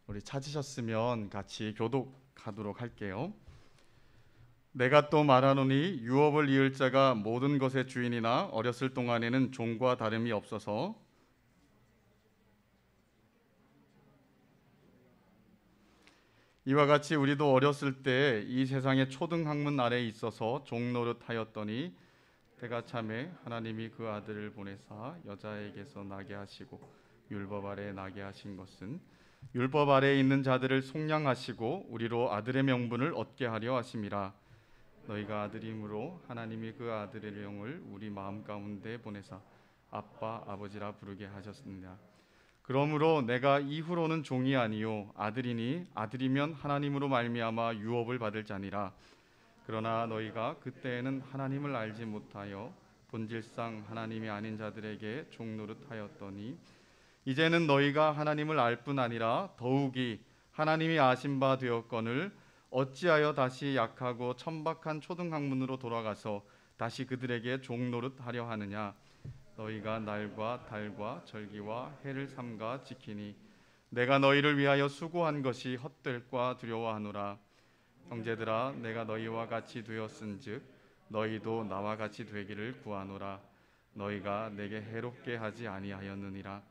우리 찾으셨으면 같이 교독하도록 할게요. 내가 또 말하노니 유업을 이을 자가 모든 것의 주인이나 어렸을 동안에는 종과 다름이 없어서 이와 같이 우리도 어렸을 때 이 세상의 초등 학문 아래에 있어서 종 노릇하였더니 때가 차매 하나님이 그 아들을 보내사 여자에게서 나게 하시고 율법 아래에 나게 하신 것은 율법 아래에 있는 자들을 속량하시고 우리로 아들의 명분을 얻게 하려 하심이라. 너희가 아들이므로 하나님이 그 아들의 영을 우리 마음 가운데 보내사 아빠 아버지라 부르게 하셨느냐. 그러므로 내가 이후로는 종이 아니요 아들이니 아들이면 하나님으로 말미암아 유업을 받을 자니라. 그러나 너희가 그때에는 하나님을 알지 못하여 본질상 하나님이 아닌 자들에게 종노릇하였더니 이제는 너희가 하나님을 알 뿐 아니라 더욱이 하나님이 아신 바 되었거늘 어찌하여 다시 약하고 천박한 초등학문으로 돌아가서 다시 그들에게 종노릇하려 하느냐. 너희가 날과 달과 절기와 해를 삼가 지키니 내가 너희를 위하여 수고한 것이 헛될까 두려워하노라. 형제들아 내가 너희와 같이 되었은즉 너희도 나와 같이 되기를 구하노라. 너희가 내게 해롭게 하지 아니하였느니라.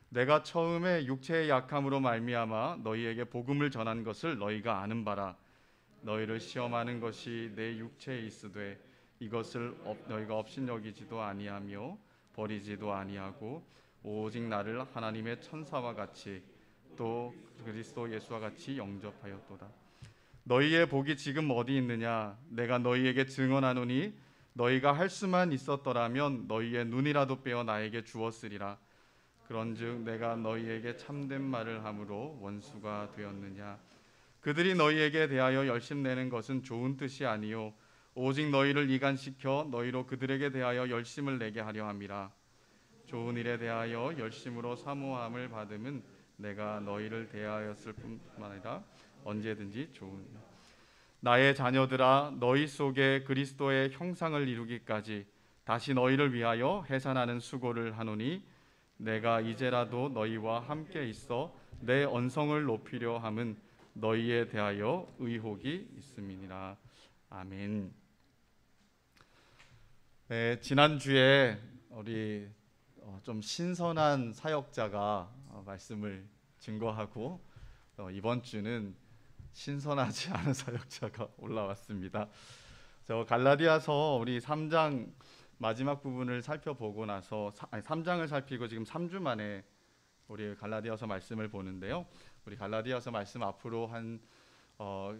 내가 처음에 육체의 약함으로 말미암아 너희에게 복음을 전한 것을 너희가 아는 바라. 너희를 시험하는 것이 내 육체에 있으되 이것을 너희가 업신여기지도 아니하며 버리지도 아니하고 오직 나를 하나님의 천사와 같이 또 그리스도 예수와 같이 영접하였도다. 너희의 복이 지금 어디 있느냐. 내가 너희에게 증언하노니 너희가 할 수만 있었더라면 너희의 눈이라도 빼어 나에게 주었으리라. 그런즉 내가 너희에게 참된 말을 함으로 원수가 되었느냐. 그들이 너희에게 대하여 열심내는 것은 좋은 뜻이 아니요 오직 너희를 이간시켜 너희로 그들에게 대하여 열심을 내게 하려 함이라. 좋은 일에 대하여 열심으로 사모함을 받음은 내가 너희를 대하였을 뿐만 아니라 언제든지 좋은 나의 자녀들아 너희 속에 그리스도의 형상을 이루기까지 다시 너희를 위하여 해산하는 수고를 하노니 내가 이제라도 너희와 함께 있어 내 언성을 높이려 함은 너희에 대하여 의혹이 있음이니라. 아멘. 네, 지난주에 우리 좀 신선한 사역자가 말씀을 증거하고 이번 주는 신선하지 않은 사역자가 올라왔습니다. 저 갈라디아서 우리 3장 마지막 부분을 살펴보고 나서 3장을 살피고 지금 3주 만에 우리 갈라디아서 말씀을 보는데요. 우리 갈라디아서 말씀 앞으로 한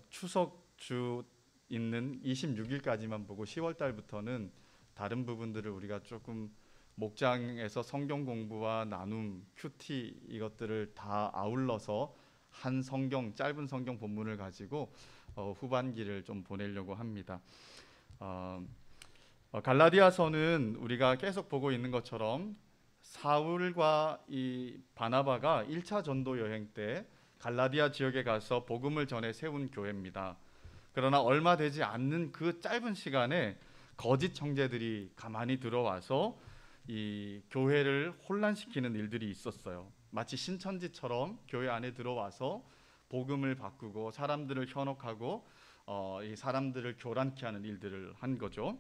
추석 주 있는 26일까지만 보고 10월 달부터는 다른 부분들을 우리가 조금 목장에서 성경 공부와 나눔, 큐티 이것들을 다 아울러서 한 성경 짧은 성경 본문을 가지고 후반기를 좀 보내려고 합니다. 갈라디아서는 우리가 계속 보고 있는 것처럼 사울과 이 바나바가 1차 전도 여행 때 갈라디아 지역에 가서 복음을 전해 세운 교회입니다. 그러나 얼마 되지 않는 그 짧은 시간에 거짓 형제들이 가만히 들어와서 이 교회를 혼란시키는 일들이 있었어요. 마치 신천지처럼 교회 안에 들어와서 복음을 바꾸고 사람들을 현혹하고 이 사람들을 교란케 하는 일들을 한 거죠.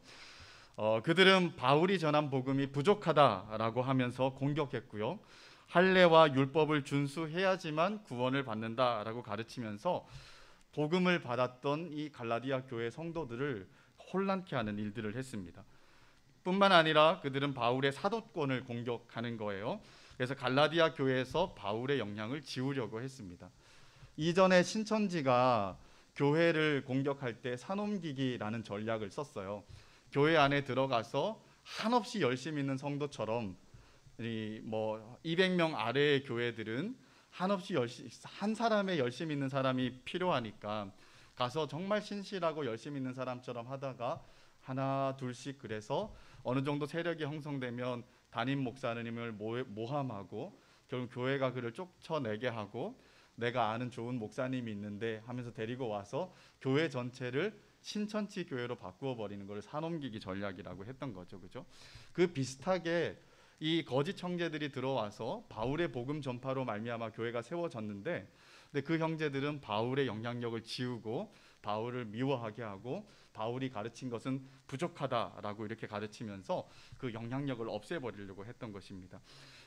그들은 바울이 전한 복음이 부족하다라고 하면서 공격했고요. 할례와 율법을 준수해야지만 구원을 받는다라고 가르치면서 복음을 받았던 이 갈라디아 교회 성도들을 혼란케 하는 일들을 했습니다. 뿐만 아니라 그들은 바울의 사도권을 공격하는 거예요. 그래서 갈라디아 교회에서 바울의 영향을 지우려고 했습니다. 이전에 신천지가 교회를 공격할 때 산옮기기라는 전략을 썼어요. 교회 안에 들어가서 한없이 열심 있는 성도처럼 200명 아래의 교회들은 한없이 한 사람의 열심 있는 사람이 필요하니까 가서 정말 신실하고 열심 있는 사람처럼 하다가 하나 둘씩 그래서 어느 정도 세력이 형성되면 담임 목사님을 모함하고 결국 교회가 그를 쫓아내게 하고 내가 아는 좋은 목사님이 있는데 하면서 데리고 와서 교회 전체를 신천지 교회로 바꾸어 버리는 걸 산옮기기 전략이라고 했던 거죠. 그죠? 그 비슷하게 이 거짓 형제들이 들어와서 바울의 복음 전파로 말미암아 교회가 세워졌는데, 근데 그 형제들은 바울의 영향력을 지우고 바울을 미워하게 하고 바울이 가르친 것은 부족하다라고 이렇게 가르치면서 그 영향력을 없애버리려고 했던 것입니다.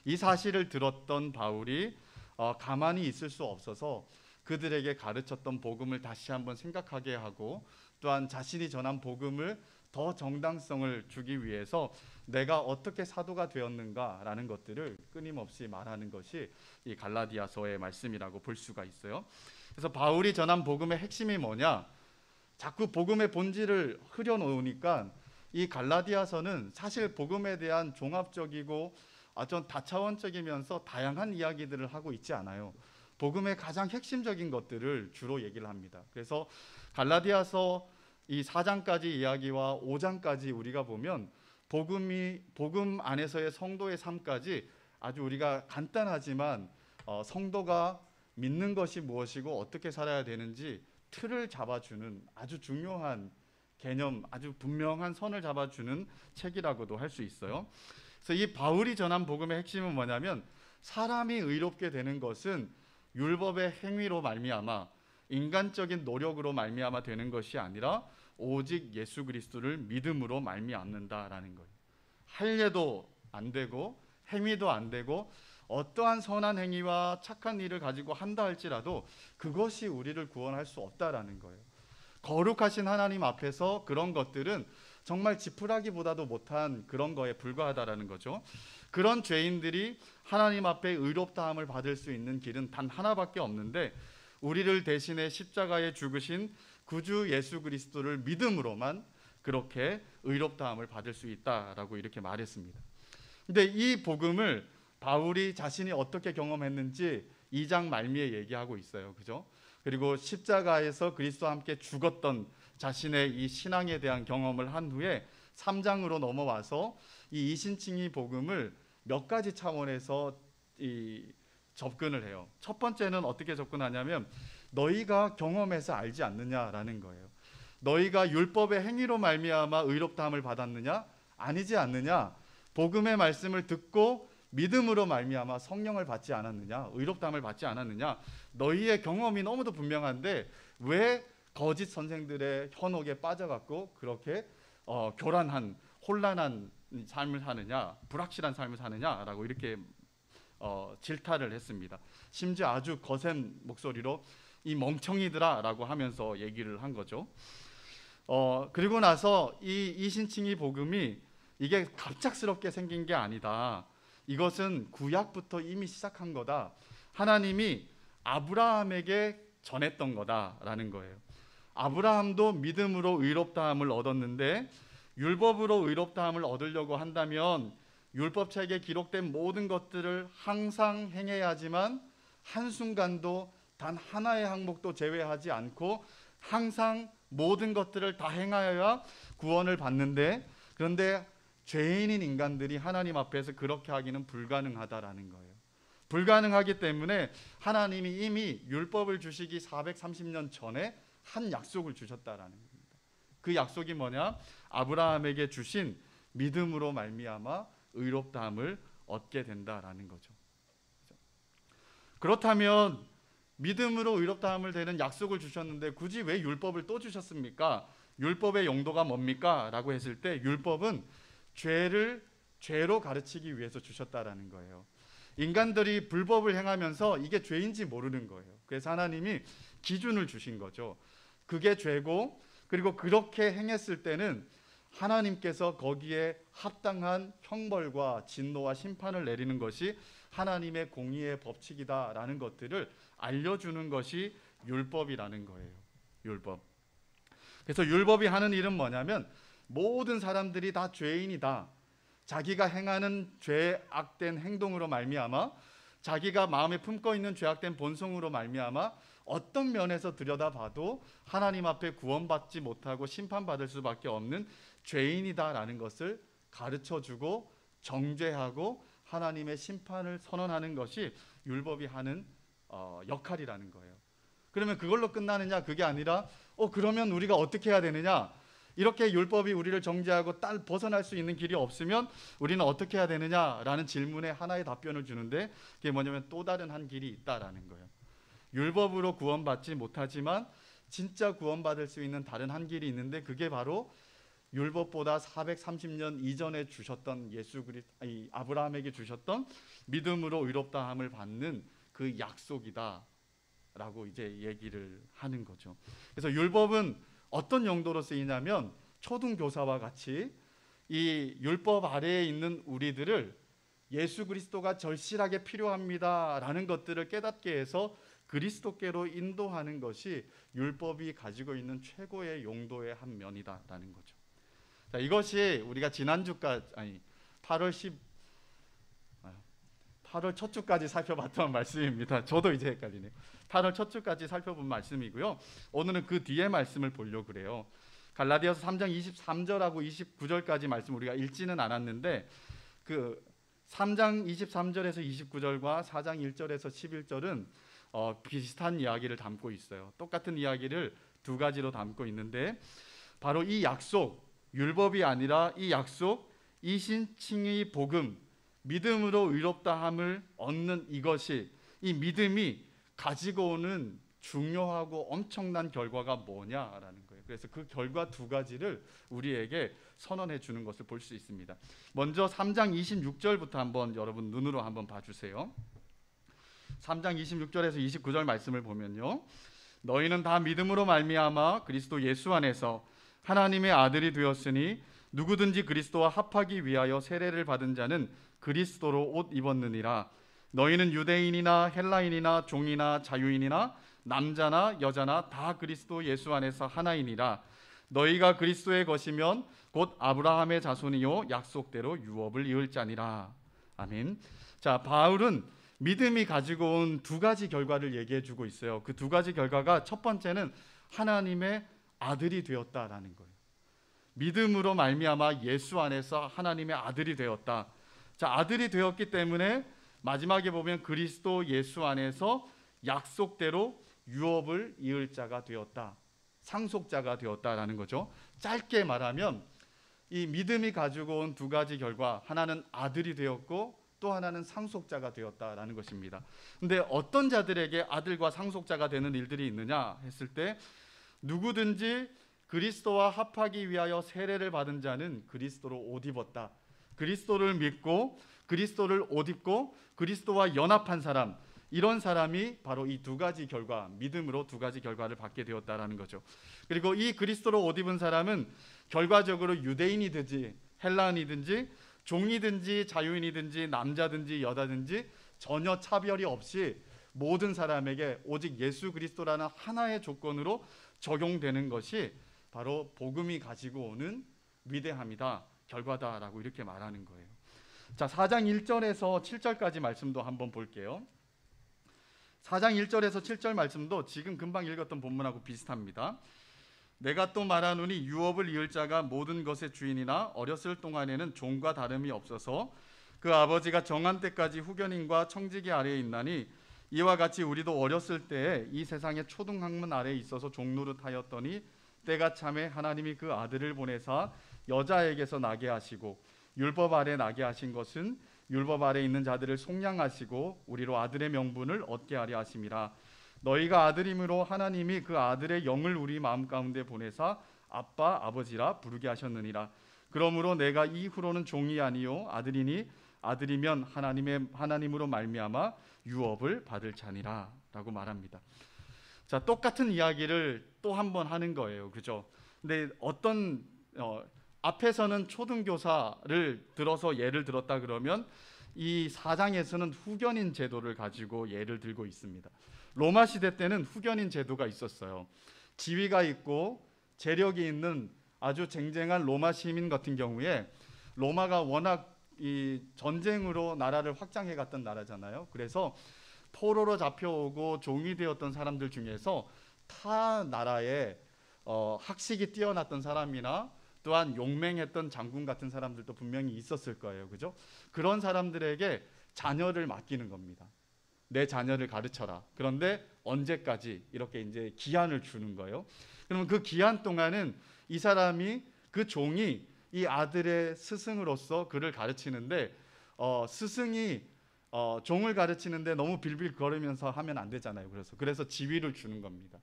이 사실을 들었던 바울이 가만히 있을 수 없어서 그들에게 가르쳤던 복음을 다시 한번 생각하게 하고, 또한 자신이 전한 복음을 더 정당성을 주기 위해서 내가 어떻게 사도가 되었는가라는 것들을 끊임없이 말하는 것이 이 갈라디아서의 말씀이라고 볼 수가 있어요. 그래서 바울이 전한 복음의 핵심이 뭐냐? 자꾸 복음의 본질을 흐려놓으니까 이 갈라디아서는 사실 복음에 대한 종합적이고 좀 다차원적이면서 다양한 이야기들을 하고 있지 않아요. 복음의 가장 핵심적인 것들을 주로 얘기를 합니다. 그래서 갈라디아서 이 4장까지 이야기와 5장까지 우리가 보면 복음 안에서의 성도의 삶까지 아주 우리가 간단하지만 성도가 믿는 것이 무엇이고 어떻게 살아야 되는지 틀을 잡아주는 아주 중요한 개념, 아주 분명한 선을 잡아주는 책이라고도 할 수 있어요. 그래서 이 바울이 전한 복음의 핵심은 뭐냐면, 사람이 의롭게 되는 것은 율법의 행위로 말미암아 인간적인 노력으로 말미암아 되는 것이 아니라 오직 예수 그리스도를 믿음으로 말미암는다라는 거예요. 할례도 안 되고 행위도 안 되고 어떠한 선한 행위와 착한 일을 가지고 한다 할지라도 그것이 우리를 구원할 수 없다라는 거예요. 거룩하신 하나님 앞에서 그런 것들은 정말 지푸라기보다도 못한 그런 거에 불과하다라는 거죠. 그런 죄인들이 하나님 앞에 의롭다함을 받을 수 있는 길은 단 하나밖에 없는데, 우리를 대신해 십자가에 죽으신 구주 예수 그리스도를 믿음으로만 그렇게 의롭다함을 받을 수 있다라고 이렇게 말했습니다. 근데 이 복음을 바울이 자신이 어떻게 경험했는지 2장 말미에 얘기하고 있어요. 그죠? 그리고 십자가에서 그리스도와 함께 죽었던 자신의 이 신앙에 대한 경험을 한 후에 3장으로 넘어와서 이 이신칭의 복음을 몇 가지 차원에서 접근을 해요. 첫 번째는 어떻게 접근하냐면, 너희가 경험해서 알지 않느냐라는 거예요. 너희가 율법의 행위로 말미암아 의롭다함을 받았느냐? 아니지 않느냐? 복음의 말씀을 듣고 믿음으로 말미암아 성령을 받지 않았느냐? 의롭다함을 받지 않았느냐? 너희의 경험이 너무도 분명한데 왜 거짓 선생들의 현혹에 빠져갖고 그렇게 교란한 혼란한 삶을 사느냐, 불확실한 삶을 사느냐라고 이렇게 질타를 했습니다. 심지어 아주 거센 목소리로 이 멍청이들아라고 하면서 얘기를 한 거죠. 그리고 나서 이 이신칭의 복음이 이게 갑작스럽게 생긴 게 아니다. 이것은 구약부터 이미 시작한 거다. 하나님이 아브라함에게 전했던 거다라는 거예요. 아브라함도 믿음으로 의롭다함을 얻었는데, 율법으로 의롭다함을 얻으려고 한다면 율법책에 기록된 모든 것들을 항상 행해야 하지만 한순간도 단 하나의 항목도 제외하지 않고 항상 모든 것들을 다 행하여야 구원을 받는데, 그런데 죄인인 인간들이 하나님 앞에서 그렇게 하기는 불가능하다라는 거예요. 불가능하기 때문에 하나님이 이미 율법을 주시기 430년 전에 한 약속을 주셨다라는 겁니다. 그 약속이 뭐냐? 아브라함에게 주신 믿음으로 말미암아 의롭다함을 얻게 된다라는 거죠. 그렇다면 믿음으로 의롭다함을 되는 약속을 주셨는데 굳이 왜 율법을 또 주셨습니까? 율법의 용도가 뭡니까? 라고 했을 때 율법은 죄를 죄로 가르치기 위해서 주셨다라는 거예요. 인간들이 불법을 행하면서 이게 죄인지 모르는 거예요. 그래서 하나님이 기준을 주신 거죠. 그게 죄고, 그리고 그렇게 행했을 때는 하나님께서 거기에 합당한 형벌과 진노와 심판을 내리는 것이 하나님의 공의의 법칙이다라는 것들을 알려주는 것이 율법이라는 거예요. 율법. 그래서 율법이 하는 일은 뭐냐면, 모든 사람들이 다 죄인이다. 자기가 행하는 죄악된 행동으로 말미암아, 자기가 마음에 품고 있는 죄악된 본성으로 말미암아 어떤 면에서 들여다봐도 하나님 앞에 구원받지 못하고 심판받을 수밖에 없는 죄인이다라는 것을 가르쳐주고 정죄하고 하나님의 심판을 선언하는 것이 율법이 하는 역할이라는 거예요. 그러면 그걸로 끝나느냐? 그게 아니라 그러면 우리가 어떻게 해야 되느냐? 이렇게 율법이 우리를 정죄하고 벗어날 수 있는 길이 없으면 우리는 어떻게 해야 되느냐라는 질문에 하나의 답변을 주는데, 그게 뭐냐면 또 다른 한 길이 있다라는 거예요. 율법으로 구원받지 못하지만 진짜 구원받을 수 있는 다른 한 길이 있는데, 그게 바로 율법보다 430년 이전에 주셨던 아브라함에게 주셨던 믿음으로 의롭다함을 받는 그 약속이다라고 이제 얘기를 하는 거죠. 그래서 율법은 어떤 용도로 쓰이냐면, 초등교사와 같이 이 율법 아래에 있는 우리들을 예수 그리스도가 절실하게 필요합니다라는 것들을 깨닫게 해서 그리스도께로 인도하는 것이 율법이 가지고 있는 최고의 용도의 한 면이다라는 거죠. 자, 이것이 우리가 지난주까지 8월 첫 주까지 살펴봤던 말씀입니다. 저도 이제 헷갈리네요. 8월 첫 주까지 살펴본 말씀이고요. 오늘은 그 뒤에 말씀을 보려고 그래요. 갈라디아서 3장 23절하고 29절까지 말씀 우리가 읽지는 않았는데, 그 3장 23절에서 29절과 4장 1절에서 11절은 비슷한 이야기를 담고 있어요. 똑같은 이야기를 두 가지로 담고 있는데, 바로 이 약속, 율법이 아니라 이 약속, 이 신칭의 복음, 믿음으로 의롭다함을 얻는 이것이, 이 믿음이 가지고 오는 중요하고 엄청난 결과가 뭐냐라는 거예요. 그래서 그 결과 두 가지를 우리에게 선언해 주는 것을 볼 수 있습니다. 먼저 3장 26절부터 한번 여러분 눈으로 한번 봐주세요. 3장 26절에서 29절 말씀을 보면요, 너희는 다 믿음으로 말미암아 그리스도 예수 안에서 하나님의 아들이 되었으니 누구든지 그리스도와 합하기 위하여 세례를 받은 자는 그리스도로 옷 입었느니라. 너희는 유대인이나 헬라인이나 종이나 자유인이나 남자나 여자나 다 그리스도 예수 안에서 하나이니라. 너희가 그리스도의 것이면 곧 아브라함의 자손이요 약속대로 유업을 이을 자니라. 아멘. 자, 바울은 믿음이 가지고 온 두 가지 결과를 얘기해 주고 있어요. 그 두 가지 결과가, 첫 번째는 하나님의 아들이 되었다라는 거예요. 믿음으로 말미암아 예수 안에서 하나님의 아들이 되었다. 자, 아들이 되었기 때문에 마지막에 보면 그리스도 예수 안에서 약속대로 유업을 이을 자가 되었다, 상속자가 되었다라는 거죠. 짧게 말하면 이 믿음이 가지고 온 두 가지 결과, 하나는 아들이 되었고 또 하나는 상속자가 되었다라는 것입니다. 근데 어떤 자들에게 아들과 상속자가 되는 일들이 있느냐 했을 때, 누구든지 그리스도와 합하기 위하여 세례를 받은 자는 그리스도로 옷 입었다. 그리스도를 믿고 그리스도를 옷 입고 그리스도와 연합한 사람, 이런 사람이 바로 이 두 가지 결과, 믿음으로 두 가지 결과를 받게 되었다라는 거죠. 그리고 이 그리스도로 옷 입은 사람은 결과적으로 유대인이든지 헬라인이든지 종이든지 자유인이든지 남자든지 여자든지 전혀 차별이 없이 모든 사람에게 오직 예수 그리스도라는 하나의 조건으로 적용되는 것이 바로 복음이 가지고 오는 위대함이다, 결과다라고 이렇게 말하는 거예요. 자, 4장 1절에서 7절까지 말씀도 한번 볼게요. 4장 1절에서 7절 말씀도 지금 금방 읽었던 본문하고 비슷합니다. 내가 또 말하노니 유업을 이을 자가 모든 것의 주인이나 어렸을 동안에는 종과 다름이 없어서 그 아버지가 정한 때까지 후견인과 청지기 아래에 있나니, 이와 같이 우리도 어렸을 때에 이 세상의 초등학문 아래에 있어서 종노릇하였더니 때가 참에 하나님이 그 아들을 보내사 여자에게서 나게 하시고, 율법 아래 나게 하신 것은 율법 아래 있는 자들을 속량하시고 우리로 아들의 명분을 얻게 하려 하심이라. 너희가 아들임으로 하나님이 그 아들의 영을 우리 마음 가운데 보내사 아빠 아버지라 부르게 하셨느니라. 그러므로 내가 이후로는 종이 아니요 아들이니 아들이면 하나님으로 말미암아 유업을 받을 자니라 라고 말합니다. 자, 똑같은 이야기를 또 한 번 하는 거예요. 그죠? 근데 앞에서는 초등교사를 들어서 예를 들었다 그러면, 이 4장에서는 후견인 제도를 가지고 예를 들고 있습니다. 로마 시대 때는 후견인 제도가 있었어요. 지위가 있고 재력이 있는 아주 쟁쟁한 로마 시민 같은 경우에, 로마가 워낙 이 전쟁으로 나라를 확장해 갔던 나라잖아요. 그래서 포로로 잡혀오고 종이 되었던 사람들 중에서 타 나라에 학식이 뛰어났던 사람이나 또한 용맹했던 장군 같은 사람들도 분명히 있었을 거예요. 그죠? 그런 사람들에게 자녀를 맡기는 겁니다. 내 자녀를 가르쳐라. 그런데 언제까지 이렇게 이제 기한을 주는 거예요. 그러면 그 기한 동안은 이 사람이 그 종이 이 아들의 스승으로서 그를 가르치는데 스승이 종을 가르치는데 너무 빌빌거리면서 하면 안 되잖아요. 그래서 지위를 주는 겁니다.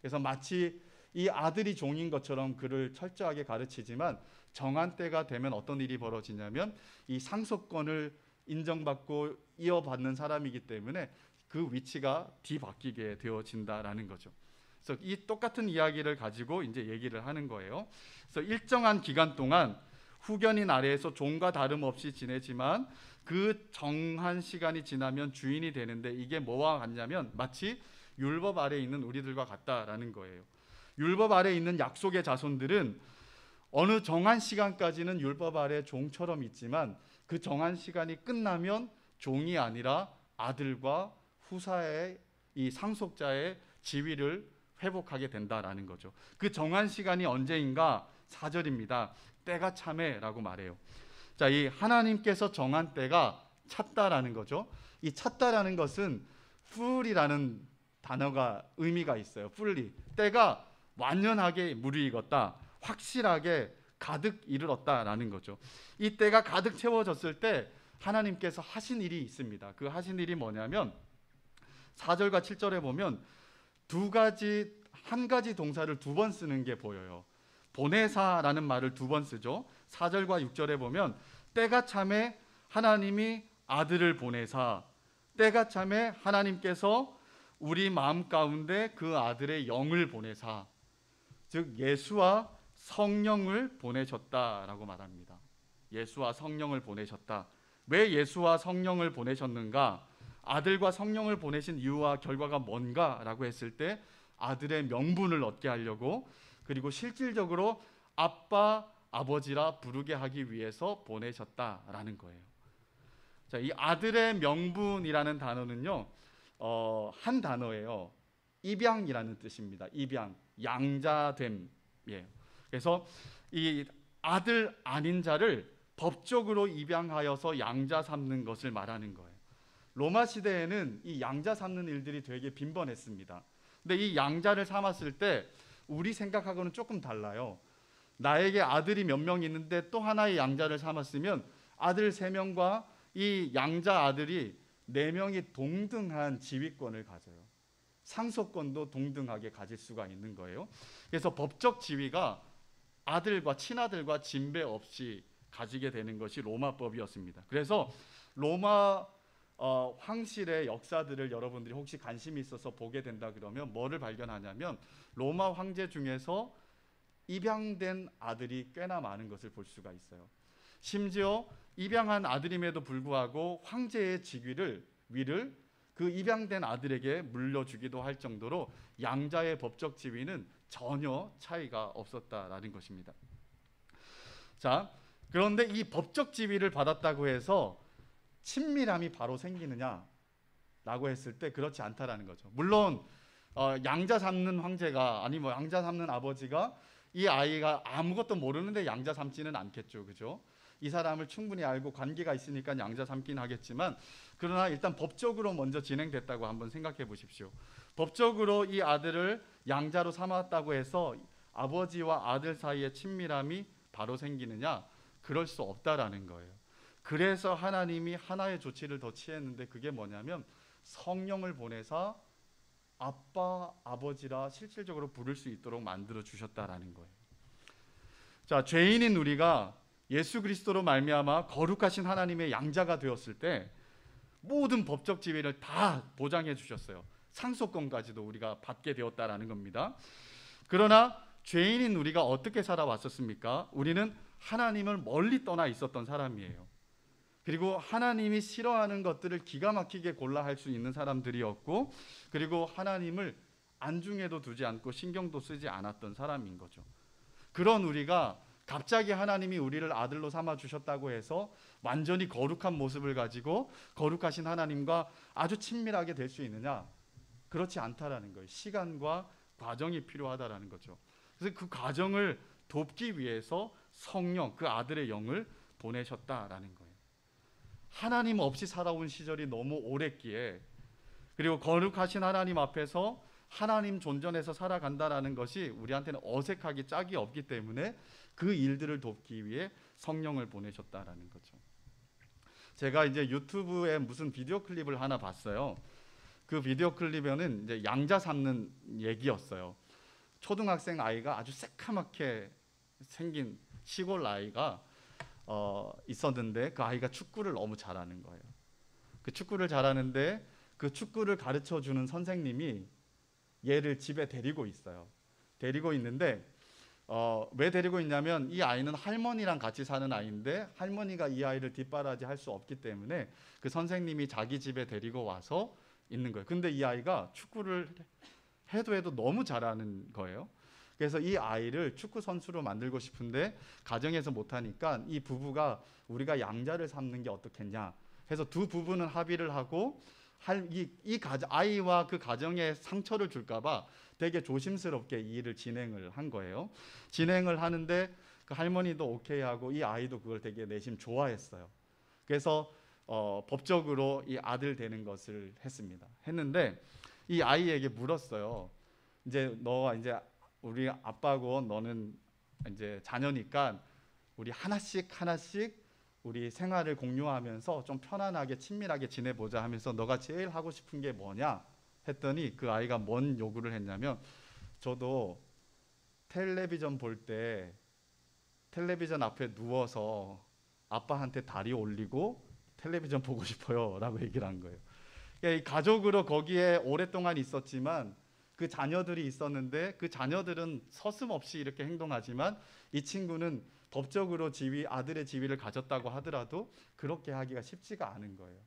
그래서 마치 이 아들이 종인 것처럼 그를 철저하게 가르치지만 정한 때가 되면 어떤 일이 벌어지냐면 이 상속권을 인정받고 이어받는 사람이기 때문에 그 위치가 뒤바뀌게 되어진다라는 거죠. 그래서 이 똑같은 이야기를 가지고 이제 얘기를 하는 거예요. 그래서 일정한 기간 동안 후견인 아래에서 종과 다름없이 지내지만 그 정한 시간이 지나면 주인이 되는데 이게 뭐와 같냐면 마치 율법 아래에 있는 우리들과 같다라는 거예요. 율법 아래에 있는 약속의 자손들은 어느 정한 시간까지는 율법 아래 종처럼 있지만 그 정한 시간이 끝나면 종이 아니라 아들과 후사의 이 상속자의 지위를 회복하게 된다라는 거죠. 그 정한 시간이 언제인가? 4절입니다. 때가 참에라고 말해요. 자, 이 하나님께서 정한 때가 찼다라는 거죠. 이 찼다라는 것은 풀이라는 단어가 의미가 있어요. 풀리. 때가 완연하게 무르익었다. 확실하게 가득 이르렀다라는 거죠. 이 때가 가득 채워졌을 때 하나님께서 하신 일이 있습니다. 그 하신 일이 뭐냐면 4절과 7절에 보면 한 가지 동사를 두 번 쓰는 게 보여요. 보내사라는 말을 두 번 쓰죠. 4절과 6절에 보면 때가 참에 하나님이 아들을 보내사, 때가 참에 하나님께서 우리 마음 가운데 그 아들의 영을 보내사, 즉 예수와 성령을 보내셨다라고 말합니다. 예수와 성령을 보내셨다. 왜 예수와 성령을 보내셨는가? 아들과 성령을 보내신 이유와 결과가 뭔가라고 했을 때 아들의 명분을 얻게 하려고, 그리고 실질적으로 아빠, 아버지라 부르게 하기 위해서 보내셨다라는 거예요. 자, 이 아들의 명분이라는 단어는요, 한 단어예요. 입양이라는 뜻입니다. 입양, 양자됨이에요. 그래서 이 아들 아닌 자를 법적으로 입양하여서 양자 삼는 것을 말하는 거예요. 로마 시대에는 이 양자 삼는 일들이 되게 빈번했습니다. 근데 이 양자를 삼았을 때 우리 생각하고는 조금 달라요. 나에게 아들이 몇 명 있는데 또 하나의 양자를 삼았으면 아들 3명과 이 양자 아들이 4명이 동등한 지위권을 가져요. 상속권도 동등하게 가질 수가 있는 거예요. 그래서 법적 지위가 아들과 친아들과 진배 없이 가지게 되는 것이 로마법이었습니다. 그래서 로마 황실의 역사들을 여러분들이 혹시 관심이 있어서 보게 된다 그러면 뭐를 발견하냐면 로마 황제 중에서 입양된 아들이 꽤나 많은 것을 볼 수가 있어요. 심지어 입양한 아들임에도 불구하고 황제의 위를 그 입양된 아들에게 물려주기도 할 정도로 양자의 법적 지위는 전혀 차이가 없었다라는 것입니다. 자, 그런데 이 법적 지위를 받았다고 해서 친밀함이 바로 생기느냐라고 했을 때 그렇지 않다라는 거죠. 물론 양자 삼는 황제가 아니 양자 삼는 아버지가 이 아이가 아무것도 모르는데 양자 삼지는 않겠죠, 그죠? 이 사람을 충분히 알고 관계가 있으니까 양자 삼긴 하겠지만, 그러나 일단 법적으로 먼저 진행됐다고 한번 생각해 보십시오. 법적으로 이 아들을 양자로 삼았다고 해서 아버지와 아들 사이의 친밀함이 바로 생기느냐? 그럴 수 없다라는 거예요. 그래서 하나님이 하나의 조치를 더 취했는데 그게 뭐냐면 성령을 보내사 아빠, 아버지라 실질적으로 부를 수 있도록 만들어 주셨다라는 거예요. 자, 죄인인 우리가 예수 그리스도로 말미암아 거룩하신 하나님의 양자가 되었을 때 모든 법적 지위를 다 보장해 주셨어요. 상속권까지도 우리가 받게 되었다라는 겁니다. 그러나 죄인인 우리가 어떻게 살아왔었습니까? 우리는 하나님을 멀리 떠나 있었던 사람이에요. 그리고 하나님이 싫어하는 것들을 기가 막히게 골라 할 수 있는 사람들이었고, 그리고 하나님을 안중에도 두지 않고 신경도 쓰지 않았던 사람인 거죠. 그런 우리가 갑자기 하나님이 우리를 아들로 삼아 주셨다고 해서 완전히 거룩한 모습을 가지고 거룩하신 하나님과 아주 친밀하게 될 수 있느냐? 그렇지 않다라는 거예요. 시간과 과정이 필요하다라는 거죠. 그래서 그 과정을 돕기 위해서 성령, 그 아들의 영을 보내셨다라는 거예요. 하나님 없이 살아온 시절이 너무 오랬기에 그리고 거룩하신 하나님 앞에서 하나님 존전해서 살아간다라는 것이 우리한테는 어색하기 짝이 없기 때문에 그 일들을 돕기 위해 성령을 보내셨다라는 거죠. 제가 이제 유튜브에 무슨 비디오 클립을 하나 봤어요. 그 비디오 클립에는 이제 양자 삼는 얘기였어요. 초등학생 아이가 아주 새카맣게 생긴 시골 아이가 있었는데 그 아이가 축구를 너무 잘하는 거예요. 그 축구를 잘하는데 그 축구를 가르쳐 주는 선생님이 얘를 집에 데리고 있어요. 데리고 있는데 왜 데리고 있냐면 이 아이는 할머니랑 같이 사는 아이인데 할머니가 이 아이를 뒷바라지 할 수 없기 때문에 그 선생님이 자기 집에 데리고 와서 있는 거예요. 근데 이 아이가 축구를 해도 너무 잘하는 거예요. 그래서 이 아이를 축구 선수로 만들고 싶은데 가정에서 못하니까 이 부부가 우리가 양자를 삼는 게 어떻겠냐 해서 두 부부는 합의를 하고 아이와 그 가정에 상처를 줄까봐 되게 조심스럽게 이 일을 진행을 한 거예요. 진행을 하는데 그 할머니도 오케이 하고 이 아이도 그걸 되게 내심 좋아했어요. 그래서 법적으로 이 아들 되는 것을 했는데 이 아이에게 물었어요. 이제 너가 이제 우리 아빠고 너는 이제 자녀니까 우리 하나씩 우리 생활을 공유하면서 좀 편안하게 친밀하게 지내보자 하면서 너가 제일 하고 싶은 게 뭐냐 했더니 그 아이가 뭔 요구를 했냐면 저도 텔레비전 볼 때 텔레비전 앞에 누워서 아빠한테 다리 올리고 텔레비전 보고 싶어요 라고 얘기를 한 거예요. 그러니까 가족으로 거기에 오랫동안 있었지만 그 자녀들이 있었는데 그 자녀들은 서슴없이 이렇게 행동하지만 이 친구는 법적으로 아들의 지위를 가졌다고 하더라도 그렇게 하기가 쉽지가 않은 거예요.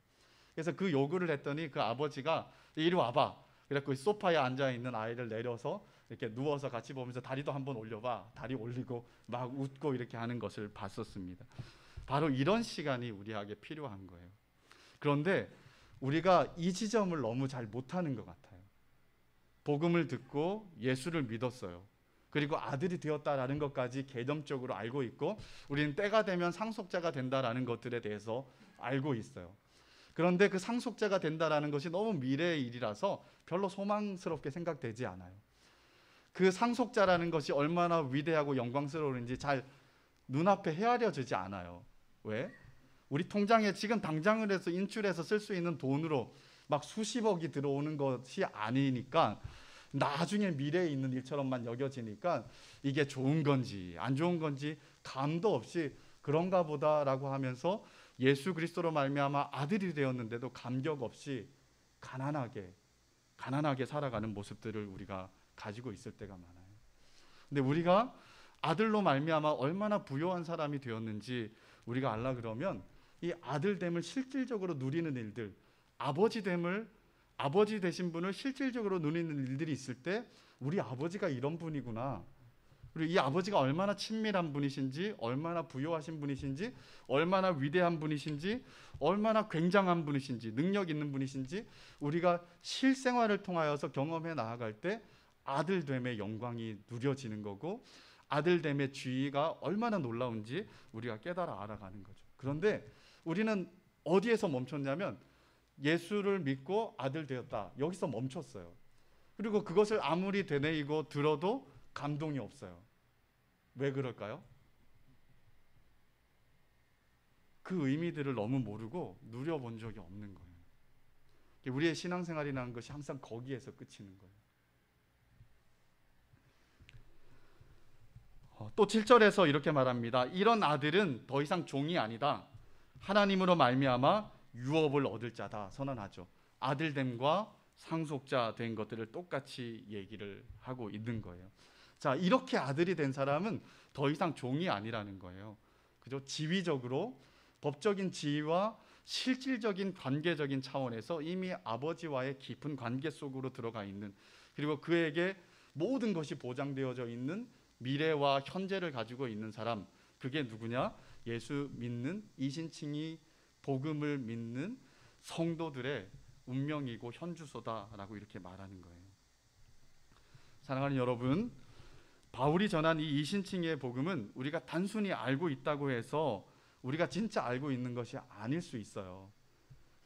그래서 그 요구를 했더니 그 아버지가 이리 와봐. 그래서 소파에 앉아 있는 아이를 내려서 이렇게 누워서 같이 보면서 다리도 한번 올려봐. 다리 올리고 막 웃고 이렇게 하는 것을 봤었습니다. 바로 이런 시간이 우리에게 필요한 거예요. 그런데 우리가 이 지점을 너무 잘 못하는 것 같아요. 복음을 듣고 예수를 믿었어요. 그리고 아들이 되었다라는 것까지 개념적으로 알고 있고 우리는 때가 되면 상속자가 된다라는 것들에 대해서 알고 있어요. 그런데 그 상속자가 된다라는 것이 너무 미래의 일이라서 별로 소망스럽게 생각되지 않아요. 그 상속자라는 것이 얼마나 위대하고 영광스러운지 잘 눈앞에 헤아려지지 않아요. 왜? 우리 통장에 지금 당장을 해서 인출해서 쓸 수 있는 돈으로 막 수십억이 들어오는 것이 아니니까 나중에 미래에 있는 일처럼만 여겨지니까 이게 좋은 건지 안 좋은 건지 감도 없이 그런가 보다라고 하면서 예수 그리스도로 말미암아 아들이 되었는데도 감격 없이 가난하게 살아가는 모습들을 우리가 가지고 있을 때가 많아요. 근데 우리가 아들로 말미암아 얼마나 부요한 사람이 되었는지 우리가 알라 그러면 이 아들됨을 실질적으로 누리는 일들, 아버지 되신 분을 실질적으로 누리는 일들이 있을 때 우리 아버지가 이런 분이구나. 그리고 이 아버지가 얼마나 친밀한 분이신지, 얼마나 부요하신 분이신지, 얼마나 위대한 분이신지, 얼마나 굉장한 분이신지, 능력 있는 분이신지 우리가 실생활을 통하여서 경험해 나아갈 때 아들됨의 영광이 누려지는 거고 아들됨의 지위가 얼마나 놀라운지 우리가 깨달아 알아가는 거죠. 그런데 우리는 어디에서 멈췄냐면 예수를 믿고 아들 되었다. 여기서 멈췄어요. 그리고 그것을 아무리 되뇌이고 들어도 감동이 없어요. 왜 그럴까요? 그 의미들을 너무 모르고 누려본 적이 없는 거예요. 우리의 신앙생활이라는 것이 항상 거기에서 그치는 거예요. 또 7절에서 이렇게 말합니다. 이런 아들은 더 이상 종이 아니다. 하나님으로 말미암아 유업을 얻을 자다 선언하죠. 아들됨과 상속자 된 것들을 똑같이 얘기를 하고 있는 거예요. 자, 이렇게 아들이 된 사람은 더 이상 종이 아니라는 거예요. 그죠? 지위적으로 법적인 지위와 실질적인 관계적인 차원에서 이미 아버지와의 깊은 관계 속으로 들어가 있는, 그리고 그에게 모든 것이 보장되어져 있는 미래와 현재를 가지고 있는 사람, 그게 누구냐? 예수 믿는 이신칭이 복음을 믿는 성도들의 운명이고 현주소다라고 이렇게 말하는 거예요. 사랑하는 여러분, 바울이 전한 이 이신칭의 복음은 우리가 단순히 알고 있다고 해서 우리가 진짜 알고 있는 것이 아닐 수 있어요.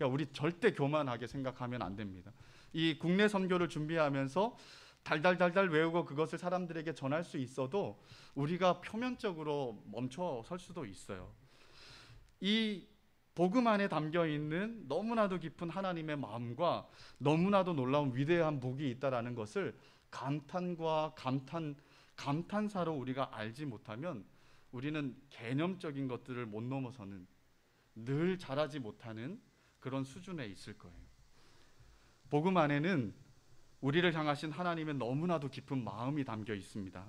그러니까 우리 절대 교만하게 생각하면 안 됩니다. 이 국내 선교를 준비하면서 달달달달 외우고 그것을 사람들에게 전할 수 있어도 우리가 표면적으로 멈춰 설 수도 있어요. 이 복음 안에 담겨 있는 너무나도 깊은 하나님의 마음과 너무나도 놀라운 위대한 복이 있다라는 것을 감탄과 감탄사로 우리가 알지 못하면 우리는 개념적인 것들을 못 넘어서는, 늘 잘하지 못하는 그런 수준에 있을 거예요. 복음 안에는 우리를 향하신 하나님의 너무나도 깊은 마음이 담겨 있습니다.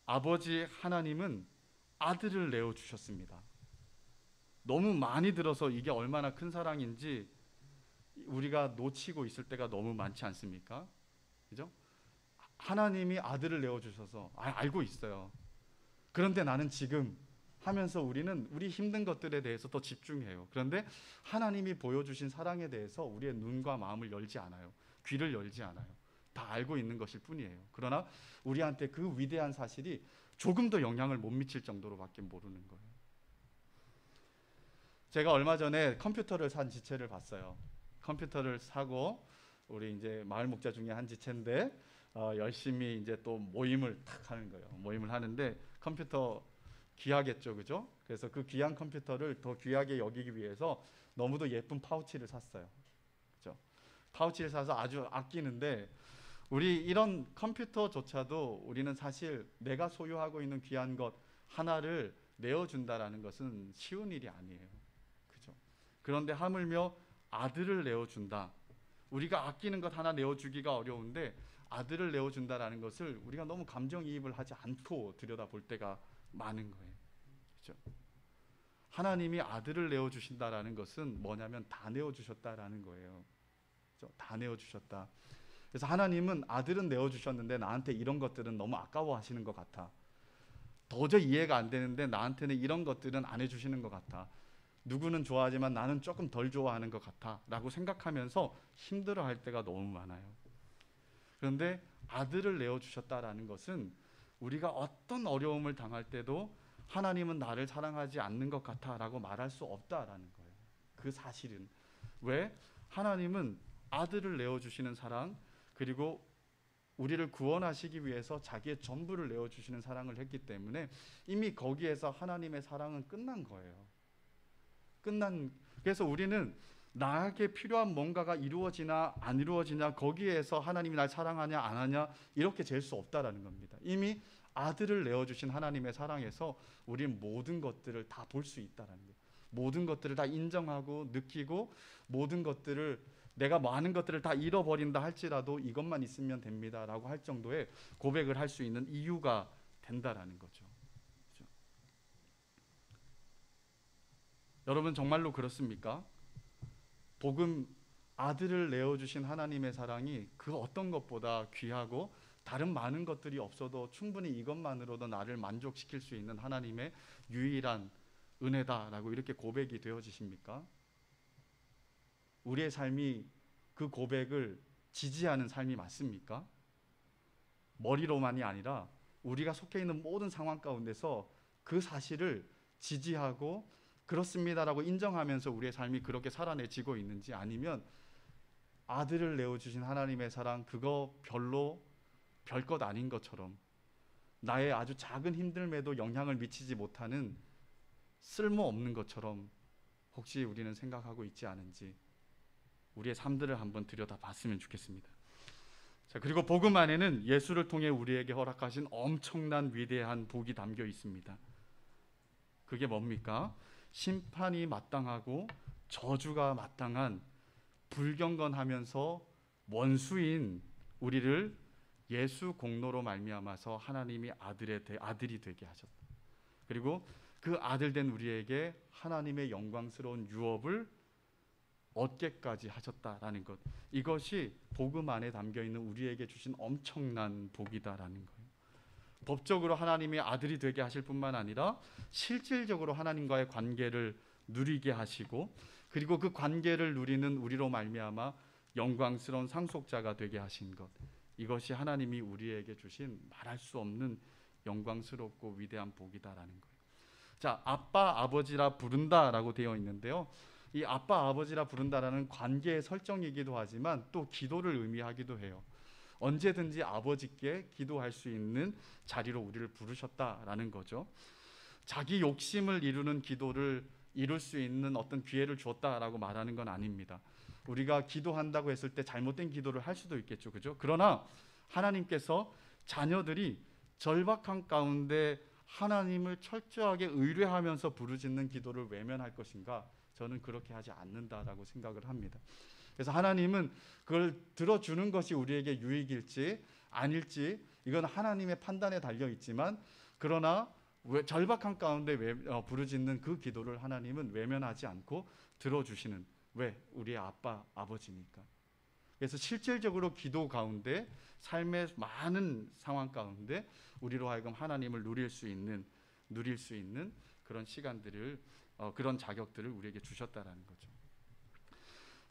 아버지 하나님은 아들을 내어주셨습니다. 너무 많이 들어서 이게 얼마나 큰 사랑인지 우리가 놓치고 있을 때가 너무 많지 않습니까? 그죠? 하나님이 아들을 내어주셔서 알고 있어요. 그런데 나는 지금 하면서 우리는 우리 힘든 것들에 대해서 더 집중해요. 그런데 하나님이 보여주신 사랑에 대해서 우리의 눈과 마음을 열지 않아요. 귀를 열지 않아요. 다 알고 있는 것일 뿐이에요. 그러나 우리한테 그 위대한 사실이 조금도 영향을 못 미칠 정도로밖에 모르는 거예요. 제가 얼마 전에 컴퓨터를 산 지체를 봤어요. 컴퓨터를 사고 우리 이제 마을 목자 중에 한 지체인데 열심히 이제 또 모임을 탁 하는 거예요. 모임을 하는데 컴퓨터 귀하겠죠, 그죠? 그래서 그 귀한 컴퓨터를 더 귀하게 여기기 위해서 너무도 예쁜 파우치를 샀어요. 그죠? 파우치를 사서 아주 아끼는데 우리 이런 컴퓨터조차도 우리는 사실 내가 소유하고 있는 귀한 것 하나를 내어준다라는 것은 쉬운 일이 아니에요. 그죠? 그런데 하물며 아들을 내어준다. 우리가 아끼는 것 하나 내어주기가 어려운데 아들을 내어준다라는 것을 우리가 너무 감정이입을 하지 않고 들여다볼 때가 많은 거예요. 그죠? 하나님이 아들을 내어주신다라는 것은 뭐냐면 다 내어주셨다라는 거예요. 그죠? 다 내어주셨다. 그래서 하나님은 아들은 내어주셨는데 나한테 이런 것들은 너무 아까워하시는 것 같아. 도저히 이해가 안 되는데 나한테는 이런 것들은 안 해주시는 것 같아. 누구는 좋아하지만 나는 조금 덜 좋아하는 것 같아 라고 생각하면서 힘들어할 때가 너무 많아요. 그런데 아들을 내어주셨다라는 것은 우리가 어떤 어려움을 당할 때도 하나님은 나를 사랑하지 않는 것 같아 라고 말할 수 없다라는 거예요. 그 사실은. 왜? 하나님은 아들을 내어주시는 사랑, 그리고 우리를 구원하시기 위해서 자기의 전부를 내어주시는 사랑을 했기 때문에 이미 거기에서 하나님의 사랑은 끝난 거예요. 그래서 우리는 나에게 필요한 뭔가가 이루어지나 안 이루어지냐, 거기에서 하나님이 날 사랑하냐 안 하냐 이렇게 잴 수 없다라는 겁니다. 이미 아들을 내어주신 하나님의 사랑에서 우리는 모든 것들을 다 볼 수 있다라는 거예요. 모든 것들을 다 인정하고 느끼고 모든 것들을 내가 많은 것들을 다 잃어버린다 할지라도 이것만 있으면 됩니다라고 할 정도의 고백을 할 수 있는 이유가 된다라는 거죠. 그렇죠? 여러분 정말로 그렇습니까? 복음, 아들을 내어주신 하나님의 사랑이 그 어떤 것보다 귀하고 다른 많은 것들이 없어도 충분히 이것만으로도 나를 만족시킬 수 있는 하나님의 유일한 은혜다라고 이렇게 고백이 되어지십니까? 우리의 삶이 그 고백을 지지하는 삶이 맞습니까? 머리로만이 아니라 우리가 속해 있는 모든 상황 가운데서 그 사실을 지지하고 그렇습니다라고 인정하면서 우리의 삶이 그렇게 살아내지고 있는지, 아니면 아들을 내어주신 하나님의 사랑 그거 별로 별것 아닌 것처럼 나의 아주 작은 힘듦에도 영향을 미치지 못하는 쓸모없는 것처럼 혹시 우리는 생각하고 있지 않은지 우리의 삶들을 한번 들여다봤으면 좋겠습니다. 자, 그리고 복음 안에는 예수를 통해 우리에게 허락하신 엄청난 위대한 복이 담겨 있습니다. 그게 뭡니까? 심판이 마땅하고 저주가 마땅한 불경건하면서 원수인 우리를 예수 공로로 말미암아서 하나님이 아들이 되게 하셨다. 그리고 그 아들 된 우리에게 하나님의 영광스러운 유업을 얻게까지 하셨다라는 것, 이것이 복음 안에 담겨 있는 우리에게 주신 엄청난 복이다라는 거예요. 법적으로 하나님이 아들이 되게 하실 뿐만 아니라 실질적으로 하나님과의 관계를 누리게 하시고, 그리고 그 관계를 누리는 우리로 말미암아 영광스러운 상속자가 되게 하신 것, 이것이 하나님이 우리에게 주신 말할 수 없는 영광스럽고 위대한 복이다라는 거예요. 자, 아빠, 아버지라 부른다라고 되어 있는데요. 이 아빠 아버지라 부른다라는 관계의 설정이기도 하지만 또 기도를 의미하기도 해요. 언제든지 아버지께 기도할 수 있는 자리로 우리를 부르셨다라는 거죠. 자기 욕심을 이루는 기도를 이룰 수 있는 어떤 기회를 주었다라고 말하는 건 아닙니다. 우리가 기도한다고 했을 때 잘못된 기도를 할 수도 있겠죠, 그죠? 그러나 하나님께서 자녀들이 절박한 가운데 하나님을 철저하게 의뢰하면서 부르짖는 기도를 외면할 것인가? 저는 그렇게 하지 않는다라고 생각을 합니다. 그래서 하나님은 그걸 들어주는 것이 우리에게 유익일지 아닐지 이건 하나님의 판단에 달려 있지만, 그러나 절박한 가운데 부르짖는 그 기도를 하나님은 외면하지 않고 들어주시는, 왜? 우리의 아빠 아버지니까. 그래서 실질적으로 기도 가운데 삶의 많은 상황 가운데 우리로 하여금 하나님을 누릴 수 있는 그런 시간들을 그런 자격들을 우리에게 주셨다라는 거죠.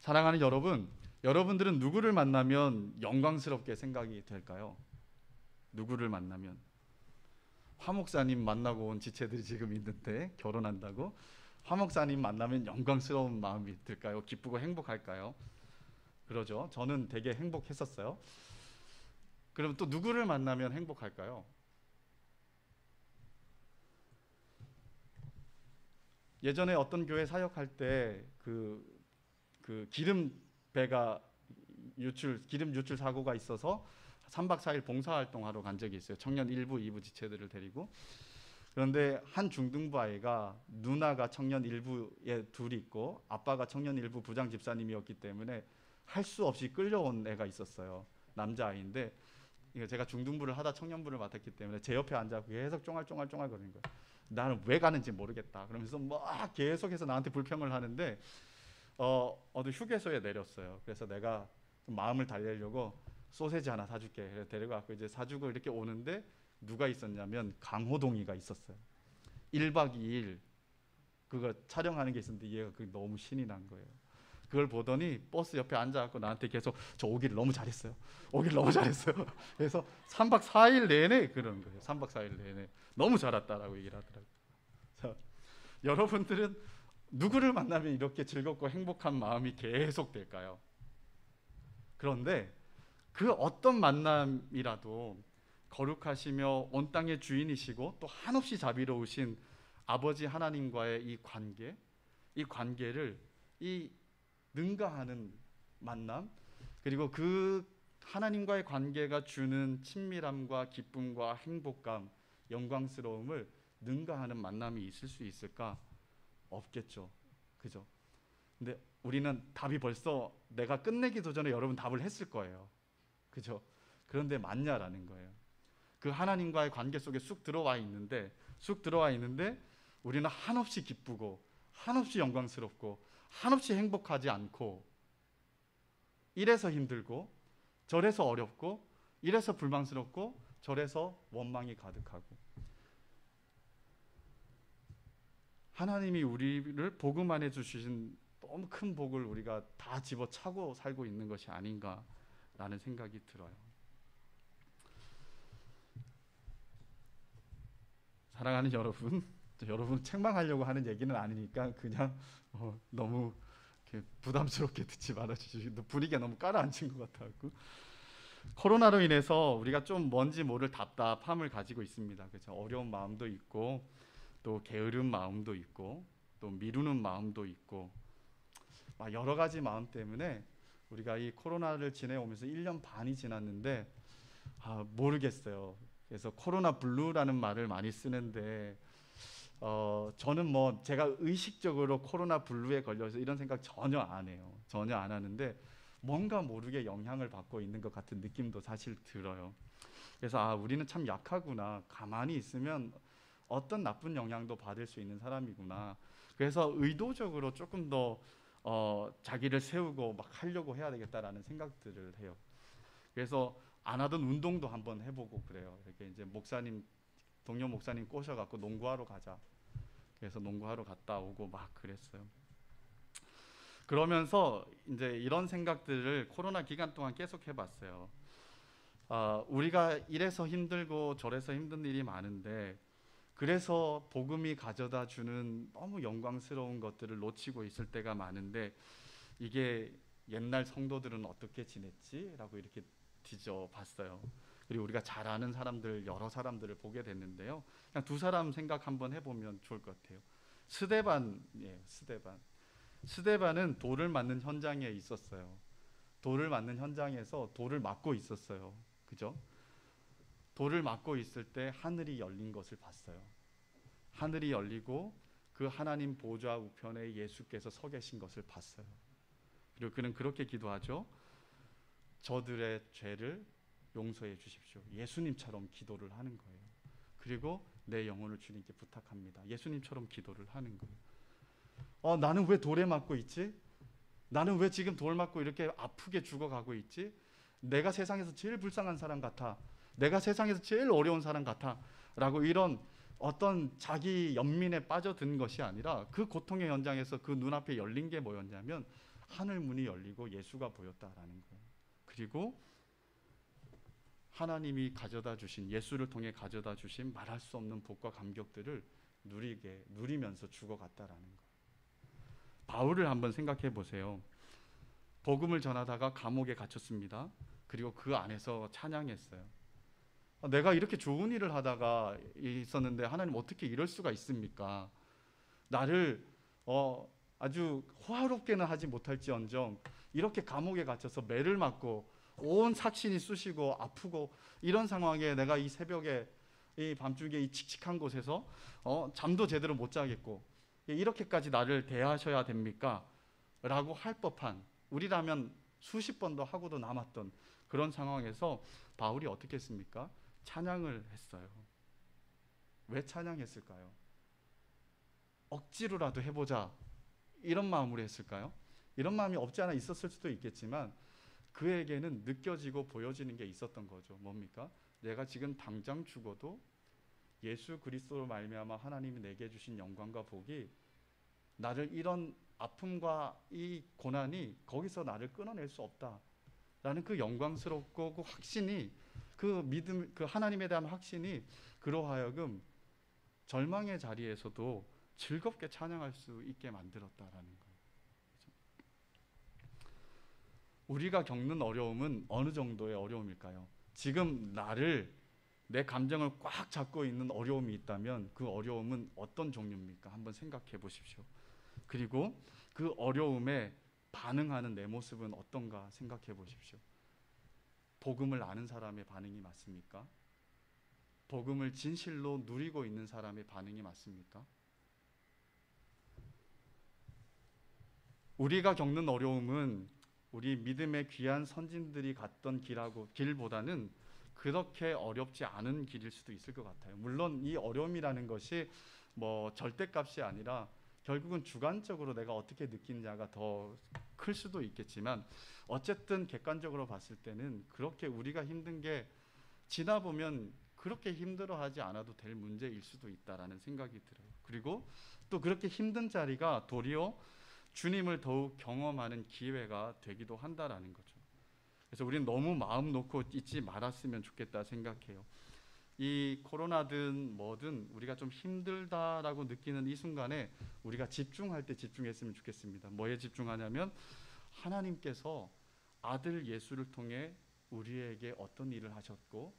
사랑하는 여러분, 여러분들은 누구를 만나면 영광스럽게 생각이 될까요? 누구를 만나면? 화 목사님 만나고 온 지체들이 지금 있는데 결혼한다고 화 목사님 만나면 영광스러운 마음이 들까요? 기쁘고 행복할까요? 그러죠. 저는 되게 행복했었어요. 그럼 또 누구를 만나면 행복할까요? 예전에 어떤 교회 사역할 때 그 기름 유출 사고가 있어서 3박 4일 봉사활동하러 간 적이 있어요. 청년 1부, 2부 지체들을 데리고. 그런데 한 중등부 아이가 누나가 청년 1부에 둘이 있고 아빠가 청년 1부 부장 집사님이었기 때문에 할 수 없이 끌려온 애가 있었어요. 남자아이인데 제가 중등부를 하다 청년부를 맡았기 때문에 제 옆에 앉아 계속 쫑알쫑알 거리는 거예요. 나는 왜 가는지 모르겠다 그러면서 막 계속해서 나한테 불평을 하는데 어느 휴게소에 내렸어요. 그래서 내가 마음을 달래려고 소세지 하나 사줄게. 그래서 데려가고 이제 사주고 이렇게 오는데 누가 있었냐면 강호동이가 있었어요. 1박 2일 그거 촬영하는 게 있었는데 얘가 그게 너무 신이 난 거예요. 그걸 보더니 버스 옆에 앉아갖고 나한테 계속 저 오기를 너무 잘했어요. 오기를 너무 잘했어요. 그래서 3박 4일 내내 그러는 거예요. 3박 4일 내내 너무 잘 왔다라고 얘기를 하더라고요. 자, 여러분들은 누구를 만나면 이렇게 즐겁고 행복한 마음이 계속 될까요? 그런데 그 어떤 만남이라도 거룩하시며 온 땅의 주인이시고 또 한없이 자비로우신 아버지 하나님과의 이 관계를 능가하는 만남, 그리고 그 하나님과의 관계가 주는 친밀함과 기쁨과 행복감, 영광스러움을 능가하는 만남이 있을 수 있을까? 없겠죠. 그죠? 근데 우리는 답이 벌써 내가 끝내기도 전에 여러분 답을 했을 거예요. 그죠? 그런데 맞냐라는 거예요. 그 하나님과의 관계 속에 쑥 들어와 있는데 우리는 한없이 기쁘고 한없이 영광스럽고 한없이 행복하지 않고, 이래서 힘들고 저래서 어렵고 이래서 불만스럽고 저래서 원망이 가득하고, 하나님이 우리를 복음 안에 주신 너무 큰 복을 우리가 다 집어차고 살고 있는 것이 아닌가라는 생각이 들어요. 사랑하는 여러분 책망하려고 하는 얘기는 아니니까 그냥 너무 부담스럽게 듣지 말아주시고, 분위기가 너무 깔아앉은 것 같아갖고. 코로나로 인해서 우리가 좀 뭔지 모를 답답함을 가지고 있습니다. 그렇죠? 어려운 마음도 있고 또 게으른 마음도 있고 또 미루는 마음도 있고 막 여러 가지 마음 때문에 우리가 이 코로나를 지내오면서 1년 반이 지났는데 모르겠어요. 그래서 코로나 블루라는 말을 많이 쓰는데 저는 제가 의식적으로 코로나 블루에 걸려서 이런 생각 전혀 안 해요. 전혀 안 하는데 뭔가 모르게 영향을 받고 있는 것 같은 느낌도 사실 들어요. 그래서 우리는 참 약하구나. 가만히 있으면 어떤 나쁜 영향도 받을 수 있는 사람이구나. 그래서 의도적으로 조금 더 자기를 세우고 막 하려고 해야 되겠다라는 생각들을 해요. 그래서 안 하던 운동도 한번 해보고 그래요. 이렇게 이제 동료 목사님 꼬셔갖고 농구하러 가자. 그래서 농구하러 갔다 오고 막 그랬어요. 그러면서 이제 이런 생각들을 코로나 기간 동안 계속 해봤어요. 우리가 이래서 힘들고 저래서 힘든 일이 많은데 그래서 복음이 가져다 주는 너무 영광스러운 것들을 놓치고 있을 때가 많은데, 이게 옛날 성도들은 어떻게 지냈지? 라고 이렇게 뒤져봤어요. 그리고 우리가 잘 아는 사람들, 여러 사람들을 보게 됐는데요, 그냥 두 사람 생각 한번 해보면 좋을 것 같아요. 스데반이에요. 스데반은 돌을 맞는 현장에 있었어요. 돌을 맞는 현장에서 돌을 맞고 있었어요. 그죠? 돌을 맞고 있을 때 하늘이 열린 것을 봤어요. 하늘이 열리고 그 하나님 보좌 우편에 예수께서 서 계신 것을 봤어요. 그리고 그는 그렇게 기도하죠. 저들의 죄를 용서해 주십시오. 예수님처럼 기도를 하는 거예요. 그리고 내 영혼을 주님께 부탁합니다. 예수님처럼 기도를 하는 거예요. 나는 왜 돌에 맞고 있지? 나는 왜 지금 돌 맞고 이렇게 아프게 죽어가고 있지? 내가 세상에서 제일 불쌍한 사람 같아. 내가 세상에서 제일 어려운 사람 같아. 라고 이런 어떤 자기 연민에 빠져든 것이 아니라, 그 고통의 현장에서 그 눈앞에 열린 게 뭐였냐면 하늘 문이 열리고 예수가 보였다라는 거예요. 그리고 하나님이 가져다 주신, 예수를 통해 가져다 주신 말할 수 없는 복과 감격들을 누리면서 죽어갔다라는 거예요. 바울을 한번 생각해 보세요. 복음을 전하다가 감옥에 갇혔습니다. 그리고 그 안에서 찬양했어요. 내가 이렇게 좋은 일을 하다가 있었는데 하나님 어떻게 이럴 수가 있습니까? 나를 아주 호화롭게는 하지 못할지언정 이렇게 감옥에 갇혀서 매를 맞고 온 삭신이 쑤시고 아프고 이런 상황에 내가 이 새벽에 이 밤중에 이 칙칙한 곳에서 잠도 제대로 못 자겠고 이렇게까지 나를 대하셔야 됩니까? 라고 할 법한, 우리라면 수십 번도 하고도 남았던 그런 상황에서 바울이 어떻게 했습니까? 찬양을 했어요. 왜 찬양했을까요? 억지로라도 해보자 이런 마음으로 했을까요? 이런 마음이 없지 않아 있었을 수도 있겠지만 그에게는 느껴지고 보여지는 게 있었던 거죠. 뭡니까? 내가 지금 당장 죽어도 예수 그리스도로 말미암아 하나님이 내게 주신 영광과 복이, 나를 이런 아픔과 이 고난이 거기서 나를 끊어낼 수 없다라는 그 영광스럽고 그 확신이, 그 믿음, 그 하나님에 대한 확신이 그로 하여금 절망의 자리에서도 즐겁게 찬양할 수 있게 만들었다라는 거예요. 우리가 겪는 어려움은 어느 정도의 어려움일까요? 지금 내 감정을 꽉 잡고 있는 어려움이 있다면 그 어려움은 어떤 종류입니까? 한번 생각해 보십시오. 그리고 그 어려움에 반응하는 내 모습은 어떤가 생각해 보십시오. 복음을 아는 사람의 반응이 맞습니까? 복음을 진실로 누리고 있는 사람의 반응이 맞습니까? 우리가 겪는 어려움은 우리 믿음의 귀한 선진들이 갔던 길보다는 그렇게 어렵지 않은 길일 수도 있을 것 같아요. 물론 이 어려움이라는 것이 절대값이 아니라 결국은 주관적으로 내가 어떻게 느끼느냐가 더 클 수도 있겠지만, 어쨌든 객관적으로 봤을 때는 그렇게 우리가 힘든 게 지나 보면 그렇게 힘들어하지 않아도 될 문제일 수도 있다라는 생각이 들어요. 그리고 또 그렇게 힘든 자리가 도리어 주님을 더욱 경험하는 기회가 되기도 한다라는 거죠. 그래서 우리는 너무 마음 놓고 있지 말았으면 좋겠다 생각해요. 이 코로나든 뭐든 우리가 좀 힘들다라고 느끼는 이 순간에 우리가 집중할 때 집중했으면 좋겠습니다. 뭐에 집중하냐면 하나님께서 아들 예수를 통해 우리에게 어떤 일을 하셨고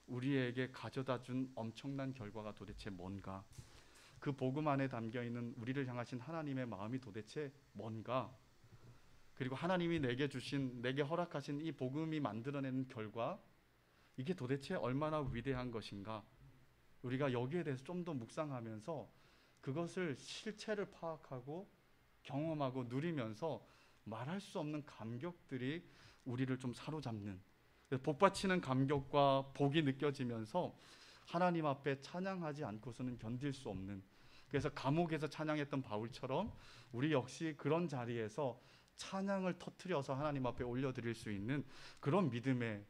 우리에게 가져다 준 엄청난 결과가 도대체 뭔가, 그 복음 안에 담겨있는 우리를 향하신 하나님의 마음이 도대체 뭔가, 그리고 하나님이 내게 허락하신 이 복음이 만들어내는 결과, 이게 도대체 얼마나 위대한 것인가, 우리가 여기에 대해서 좀 더 묵상하면서 그것을 실체를 파악하고 경험하고 누리면서 말할 수 없는 감격들이 우리를 좀 사로잡는, 복받치는 감격과 복이 느껴지면서 하나님 앞에 찬양하지 않고서는 견딜 수 없는, 그래서 감옥에서 찬양했던 바울처럼 우리 역시 그런 자리에서 찬양을 터뜨려서 하나님 앞에 올려드릴 수 있는 그런 믿음의,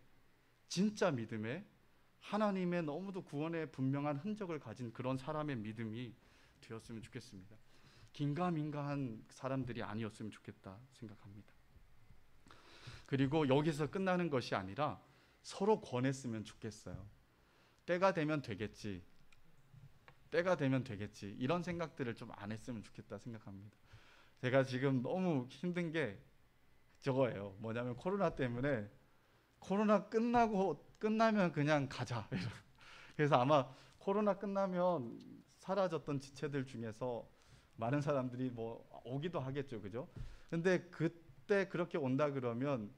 진짜 믿음의, 하나님의 너무도 구원의 분명한 흔적을 가진 그런 사람의 믿음이 되었으면 좋겠습니다. 긴가민가한 사람들이 아니었으면 좋겠다 생각합니다. 그리고 여기서 끝나는 것이 아니라 서로 권했으면 좋겠어요. 때가 되면 되겠지. 때가 되면 되겠지, 이런 생각들을 좀 안 했으면 좋겠다 생각합니다. 제가 지금 너무 힘든 게 저거예요. 뭐냐면 코로나 때문에 코로나 끝나면 그냥 가자. 그래서 아마 코로나 끝나면 사라졌던 지체들 중에서 많은 사람들이 뭐 오기도 하겠죠, 그죠? 근데 그때 그렇게 온다 그러면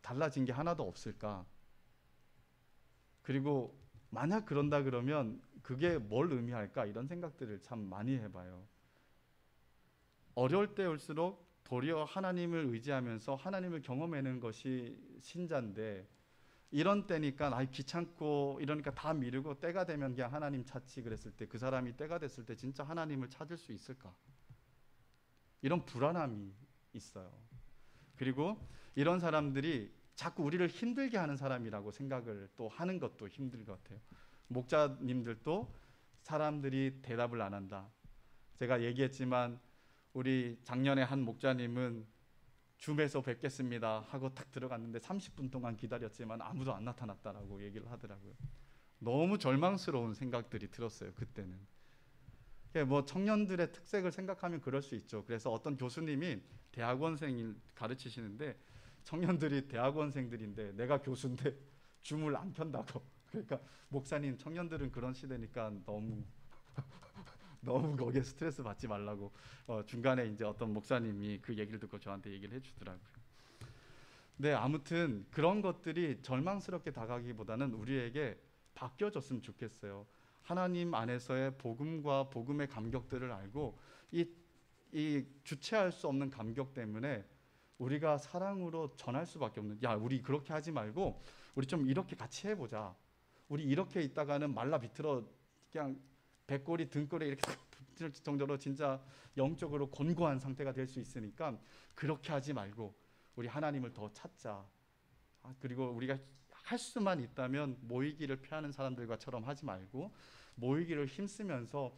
달라진 게 하나도 없을까? 그리고 만약 그런다 그러면 그게 뭘 의미할까? 이런 생각들을 참 많이 해봐요. 어려울 때일수록 도리어 하나님을 의지하면서 하나님을 경험하는 것이 신자인데, 이런 때니까 귀찮고 이러니까 다 미루고 때가 되면 그냥 하나님 찾지 그랬을 때, 그 사람이 때가 됐을 때 진짜 하나님을 찾을 수 있을까? 이런 불안함이 있어요. 그리고 이런 사람들이 자꾸 우리를 힘들게 하는 사람이라고 생각을 또 하는 것도 힘들 것 같아요. 목자님들도 사람들이 대답을 안 한다. 제가 얘기했지만 우리 작년에 한 목자님은 줌에서 뵙겠습니다 하고 딱 들어갔는데 30분 동안 기다렸지만 아무도 안 나타났다라고 얘기를 하더라고요. 너무 절망스러운 생각들이 들었어요, 그때는. 뭐 청년들의 특색을 생각하면 그럴 수 있죠. 그래서 어떤 교수님이 대학원생을 가르치시는데, 청년들이 대학원생들인데 내가 교수인데 줌을 안 켠다고. 그러니까 목사님, 청년들은 그런 시대니까 너무 거기에 스트레스 받지 말라고 중간에 이제 어떤 목사님이 그 얘기를 듣고 저한테 얘기를 해주더라고요. 네, 아무튼 그런 것들이 절망스럽게 다가가기보다는 우리에게 바뀌어졌으면 좋겠어요. 하나님 안에서의 복음과 복음의 감격들을 알고 이 주체할 수 없는 감격 때문에 우리가 사랑으로 전할 수밖에 없는, 야, 우리 그렇게 하지 말고 우리 좀 이렇게 같이 해보자. 우리 이렇게 있다가는 말라 비틀어 그냥 배꼽이 등골에 이렇게 붙을 정도로 진짜 영적으로 곤고한 상태가 될 수 있으니까 그렇게 하지 말고 우리 하나님을 더 찾자. 그리고 우리가 할 수만 있다면 모이기를 피하는 사람들과처럼 하지 말고 모이기를 힘쓰면서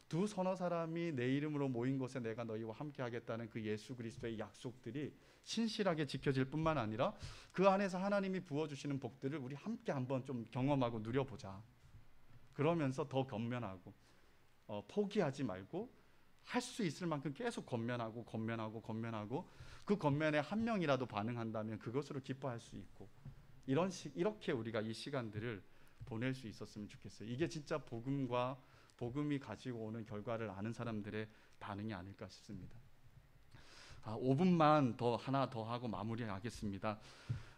두 서너 사람이 내 이름으로 모인 곳에 내가 너희와 함께 하겠다는 그 예수 그리스도의 약속들이 신실하게 지켜질 뿐만 아니라 그 안에서 하나님이 부어주시는 복들을 우리 함께 한번 좀 경험하고 누려보자. 그러면서 더 건면하고 포기하지 말고 할 수 있을 만큼 계속 건면하고 그 건면에 한 명이라도 반응한다면 그것으로 기뻐할 수 있고, 이렇게 우리가 이 시간들을 보낼 수 있었으면 좋겠어요. 이게 진짜 복음과 복음이 가지고 오는 결과를 아는 사람들의 반응이 아닐까 싶습니다. 5분만 하나 더 하고 마무리하겠습니다.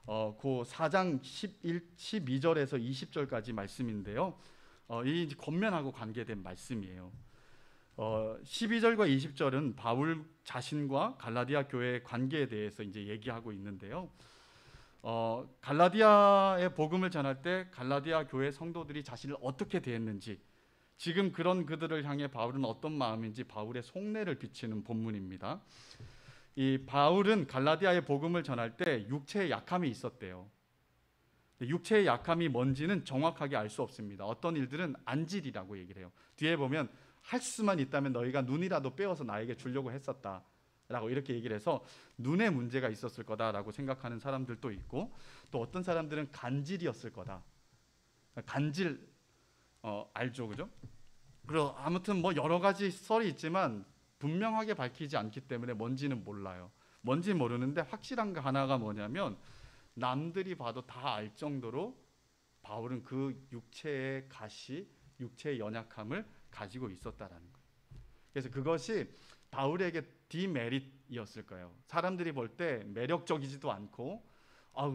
그 4장 12절에서 20절까지 말씀인데요. 이 권면하고 관계된 말씀이에요. 12절과 20절은 바울 자신과 갈라디아 교회의 관계에 대해서 이제 얘기하고 있는데요. 갈라디아의 복음을 전할 때 갈라디아 교회 성도들이 자신을 어떻게 대했는지, 지금 그런 그들을 향해 바울은 어떤 마음인지 바울의 속내를 비치는 본문입니다. 이 바울은 갈라디아의 복음을 전할 때 육체의 약함이 있었대요. 육체의 약함이 뭔지는 정확하게 알 수 없습니다. 어떤 일들은 안질이라고 얘기를 해요. 뒤에 보면 할 수만 있다면 너희가 눈이라도 빼어서 나에게 주려고 했었다 라고 이렇게 얘기를 해서 눈에 문제가 있었을 거다라고 생각하는 사람들도 있고, 또 어떤 사람들은 간질이었을 거다. 간질 알죠, 그죠? 그리고 아무튼 뭐 여러 가지 썰이 있지만 분명하게 밝히지 않기 때문에 뭔지는 몰라요. 뭔지 모르는데 확실한 거 하나가 뭐냐면, 남들이 봐도 다 알 정도로 바울은 그 육체의 가시, 육체의 연약함을 가지고 있었다라는 거예요. 그래서 그것이 바울에게 디메릿이었을 거예요. 사람들이 볼 때 매력적이지도 않고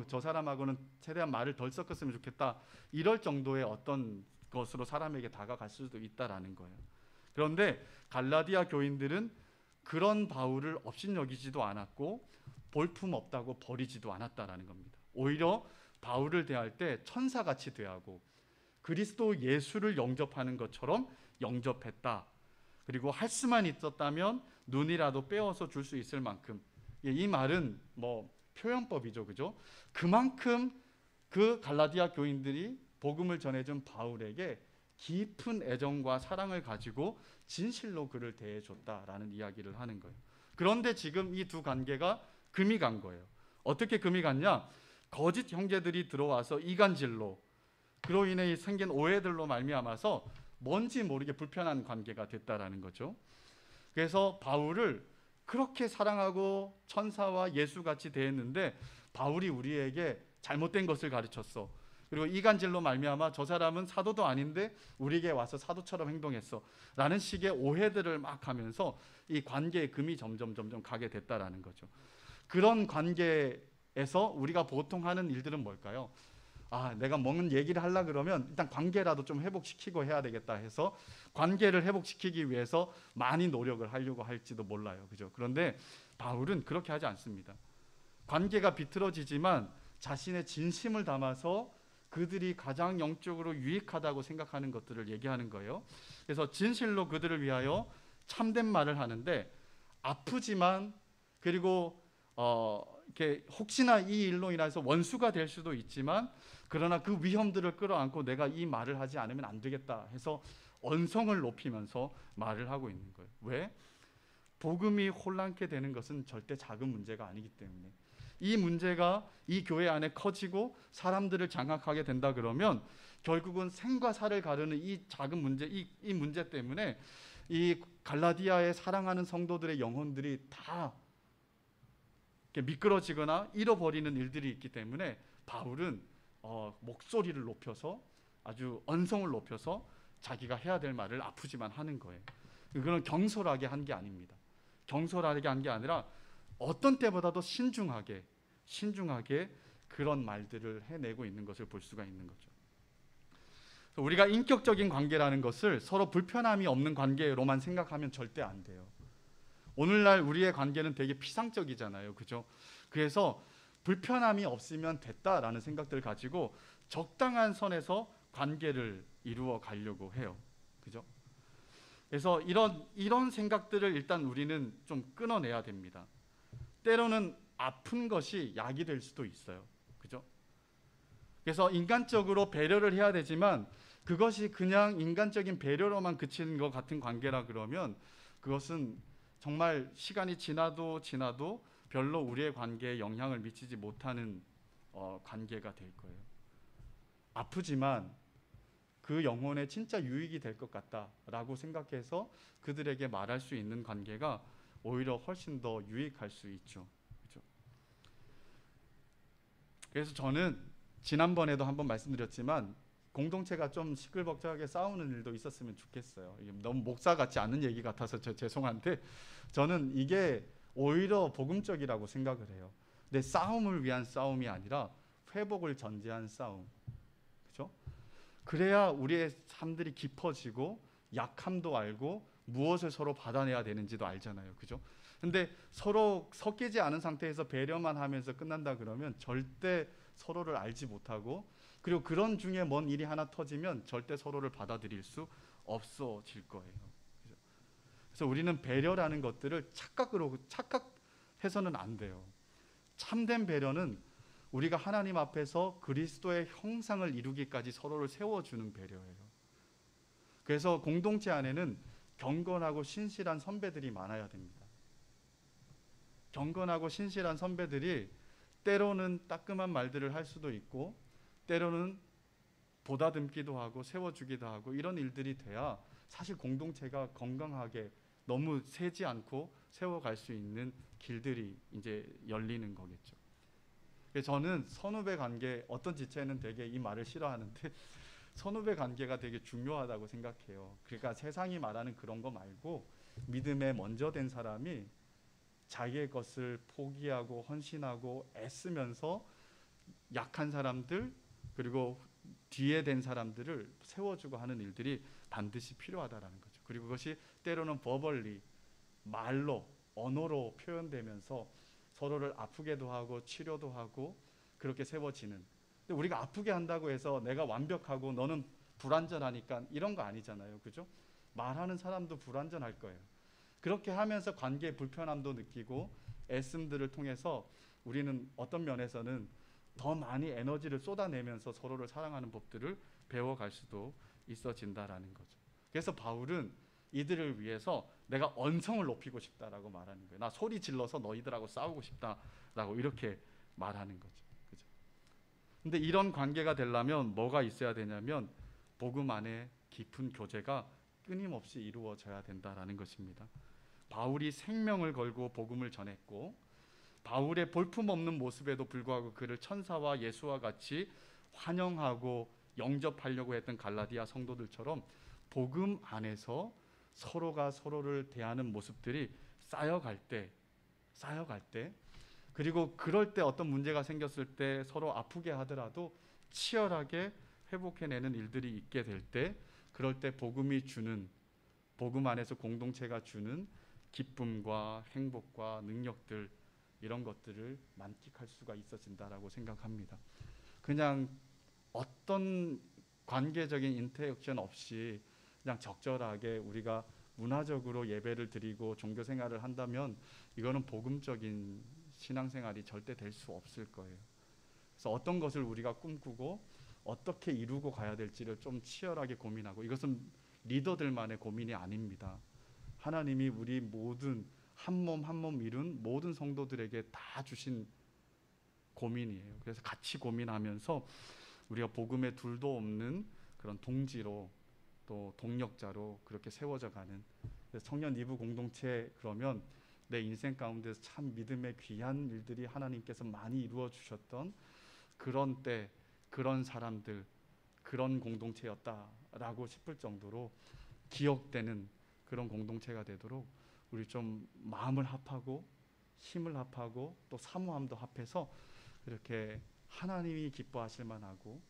저 사람하고는 최대한 말을 덜 섞었으면 좋겠다, 이럴 정도의 어떤 것으로 사람에게 다가갈 수도 있다라는 거예요. 그런데 갈라디아 교인들은 그런 바울을 업신여기지도 않았고 볼품 없다고 버리지도 않았다라는 겁니다. 오히려 바울을 대할 때 천사같이 대하고 그리스도 예수를 영접하는 것처럼 영접했다. 그리고 할 수만 있었다면 눈이라도 빼어서 줄 수 있을 만큼, 이 말은 뭐 표현법이죠, 그죠? 그만큼 그 갈라디아 교인들이 복음을 전해준 바울에게 깊은 애정과 사랑을 가지고 진실로 그를 대해줬다라는 이야기를 하는 거예요. 그런데 지금 이 두 관계가 금이 간 거예요. 어떻게 금이 갔냐? 거짓 형제들이 들어와서 이간질로, 그로 인해 생긴 오해들로 말미암아서 뭔지 모르게 불편한 관계가 됐다라는 거죠. 그래서 바울을 그렇게 사랑하고 천사와 예수같이 대했는데 바울이 우리에게 잘못된 것을 가르쳤어. 그리고 이간질로 말미암아 저 사람은 사도도 아닌데 우리에게 와서 사도처럼 행동했어 라는 식의 오해들을 막 하면서 이 관계의 금이 점점 가게 됐다라는 거죠. 그런 관계에서 우리가 보통 하는 일들은 뭘까요? 내가 뭔 얘기를 하려 그러면 일단 관계라도 좀 회복시키고 해야 되겠다 해서 관계를 회복시키기 위해서 많이 노력을 하려고 할지도 몰라요. 그죠? 그런데 바울은 그렇게 하지 않습니다. 관계가 비틀어지지만 자신의 진심을 담아서 그들이 가장 영적으로 유익하다고 생각하는 것들을 얘기하는 거예요. 그래서 진실로 그들을 위하여 참된 말을 하는데 아프지만 그리고 이렇게 혹시나 이 일로 인해서 원수가 될 수도 있지만 그러나 그 위험들을 끌어안고 내가 이 말을 하지 않으면 안 되겠다 해서 언성을 높이면서 말을 하고 있는 거예요. 왜? 복음이 혼란케 되는 것은 절대 작은 문제가 아니기 때문에 이 문제가 이 교회 안에 커지고 사람들을 장악하게 된다 그러면 결국은 생과 사를 가르는 이 작은 문제, 이 문제 때문에 이 갈라디아의 사랑하는 성도들의 영혼들이 다 미끄러지거나 잃어버리는 일들이 있기 때문에 바울은 목소리를 높여서 아주 언성을 높여서 자기가 해야 될 말을 아프지만 하는 거예요. 그건 경솔하게 한 게 아닙니다. 경솔하게 한 게 아니라 어떤 때보다도 신중하게 그런 말들을 해내고 있는 것을 볼 수가 있는 거죠. 우리가 인격적인 관계라는 것을 서로 불편함이 없는 관계로만 생각하면 절대 안 돼요. 오늘날 우리의 관계는 되게 피상적이잖아요. 그죠? 그래서 불편함이 없으면 됐다라는 생각들을 가지고 적당한 선에서 관계를 이루어 가려고 해요. 그죠? 그래서 이런 생각들을 일단 우리는 좀 끊어내야 됩니다. 때로는 아픈 것이 약이 될 수도 있어요. 그죠? 그래서 인간적으로 배려를 해야 되지만 그것이 그냥 인간적인 배려로만 그치는 것 같은 관계라 그러면 그것은 정말 시간이 지나도 별로 우리의 관계에 영향을 미치지 못하는 관계가 될 거예요. 아프지만 그 영혼에 진짜 유익이 될 것 같다라고 생각해서 그들에게 말할 수 있는 관계가 오히려 훨씬 더 유익할 수 있죠. 그렇죠? 그래서 저는 지난번에도 한번 말씀드렸지만 공동체가 좀 시끌벅적하게 싸우는 일도 있었으면 좋겠어요. 이게 너무 목사 같지 않은 얘기 같아서 죄송한데 저는 이게 오히려 복음적이라고 생각을 해요. 내 싸움을 위한 싸움이 아니라 회복을 전제한 싸움. 그렇죠? 그래야 우리의 삶들이 깊어지고 약함도 알고 무엇을 서로 받아내야 되는지도 알잖아요. 그죠? 근데 서로 섞이지 않은 상태에서 배려만 하면서 끝난다 그러면 절대 서로를 알지 못하고 그리고 그런 중에 뭔 일이 하나 터지면 절대 서로를 받아들일 수 없어질 거예요. 그죠? 그래서 우리는 배려라는 것들을 착각해서는 안 돼요. 참된 배려는 우리가 하나님 앞에서 그리스도의 형상을 이루기까지 서로를 세워주는 배려예요. 그래서 공동체 안에는 경건하고 신실한 선배들이 많아야 됩니다. 경건하고 신실한 선배들이 때로는 따끔한 말들을 할 수도 있고 때로는 보다듬기도 하고 세워주기도 하고 이런 일들이 돼야 사실 공동체가 건강하게 너무 세지 않고 세워갈 수 있는 길들이 이제 열리는 거겠죠. 저는 선후배 관계 어떤 지체는 되게 이 말을 싫어하는데 선후배 관계가 되게 중요하다고 생각해요. 그러니까 세상이 말하는 그런 거 말고 믿음에 먼저 된 사람이 자기의 것을 포기하고 헌신하고 애쓰면서 약한 사람들 그리고 뒤에 된 사람들을 세워주고 하는 일들이 반드시 필요하다라는 거죠. 그리고 그것이 때로는 버벌리 말로 언어로 표현되면서 서로를 아프게도 하고 치료도 하고 그렇게 세워지는. 근데 우리가 아프게 한다고 해서 내가 완벽하고 너는 불완전하니까 이런 거 아니잖아요. 그죠? 말하는 사람도 불완전할 거예요. 그렇게 하면서 관계의 불편함도 느끼고 애씀들을 통해서 우리는 어떤 면에서는 더 많이 에너지를 쏟아내면서 서로를 사랑하는 법들을 배워갈 수도 있어진다라는 거죠. 그래서 바울은 이들을 위해서 내가 언성을 높이고 싶다라고 말하는 거예요. 나 소리 질러서 너희들하고 싸우고 싶다라고 이렇게 말하는 거죠. 그죠? 근데 이런 관계가 되려면 뭐가 있어야 되냐면 복음 안에 깊은 교제가 끊임없이 이루어져야 된다라는 것입니다. 바울이 생명을 걸고 복음을 전했고, 바울의 볼품없는 모습에도 불구하고 그를 천사와 예수와 같이 환영하고 영접하려고 했던 갈라디아 성도들처럼 복음 안에서 서로가 서로를 대하는 모습들이 쌓여갈 때, 그리고 그럴 때 어떤 문제가 생겼을 때 서로 아프게 하더라도 치열하게 회복해내는 일들이 있게 될 때, 그럴 때 복음이 주는, 복음 안에서 공동체가 주는 기쁨과 행복과 능력들, 이런 것들을 만끽할 수가 있어진다라고 생각합니다. 그냥 어떤 관계적인 인터랙션 없이 그냥 적절하게 우리가 문화적으로 예배를 드리고 종교 생활을 한다면 이거는 복음적인 신앙생활이 절대 될 수 없을 거예요. 그래서 어떤 것을 우리가 꿈꾸고 어떻게 이루고 가야 될지를 좀 치열하게 고민하고, 이것은 리더들만의 고민이 아닙니다. 하나님이 우리 모든 한 몸 한 몸 이룬 모든 성도들에게 다 주신 고민이에요. 그래서 같이 고민하면서 우리가 복음에 둘도 없는 그런 동지로, 또 동력자로 그렇게 세워져 가는 청년 이브 공동체, 그러면 내 인생 가운데서 참 믿음의 귀한 일들이 하나님께서 많이 이루어 주셨던 그런 때, 그런 사람들, 그런 공동체였다라고 싶을 정도로 기억되는 그런 공동체가 되도록 우리 좀 마음을 합하고 힘을 합하고 또 사모함도 합해서 이렇게 하나님이 기뻐하실 만하고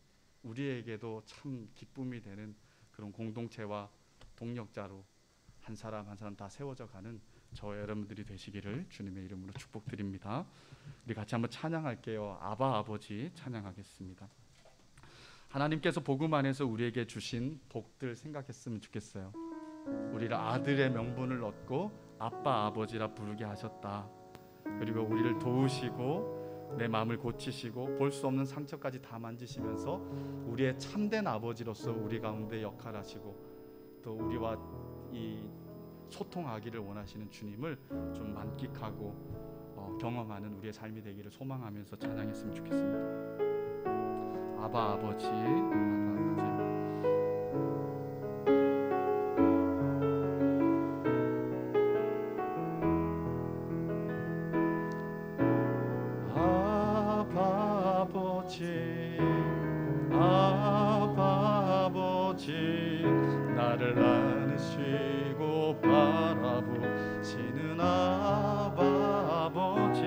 우리에게도 참 기쁨이 되는 그런 공동체와 동력자로 한 사람 한 사람 다 세워져 가는 저와 여러분들이 되시기를 주님의 이름으로 축복드립니다. 우리 같이 한번 찬양할게요. 아바 아버지 찬양하겠습니다. 하나님께서 복음 안에서 우리에게 주신 복들 생각했으면 좋겠어요. 우리를 아들의 명분을 얻고 아빠 아버지라 부르게 하셨다. 그리고 우리를 도우시고 내 마음을 고치시고 볼 수 없는 상처까지 다 만지시면서 우리의 참된 아버지로서 우리 가운데 역할하시고 또 우리와 이 소통하기를 원하시는 주님을 좀 만끽하고 경험하는 우리의 삶이 되기를 소망하면서 찬양했으면 좋겠습니다. 아바 아버지, 아바 아버지, 아바 아버지, 나를 안으시고 바라보시는 아바 아버지,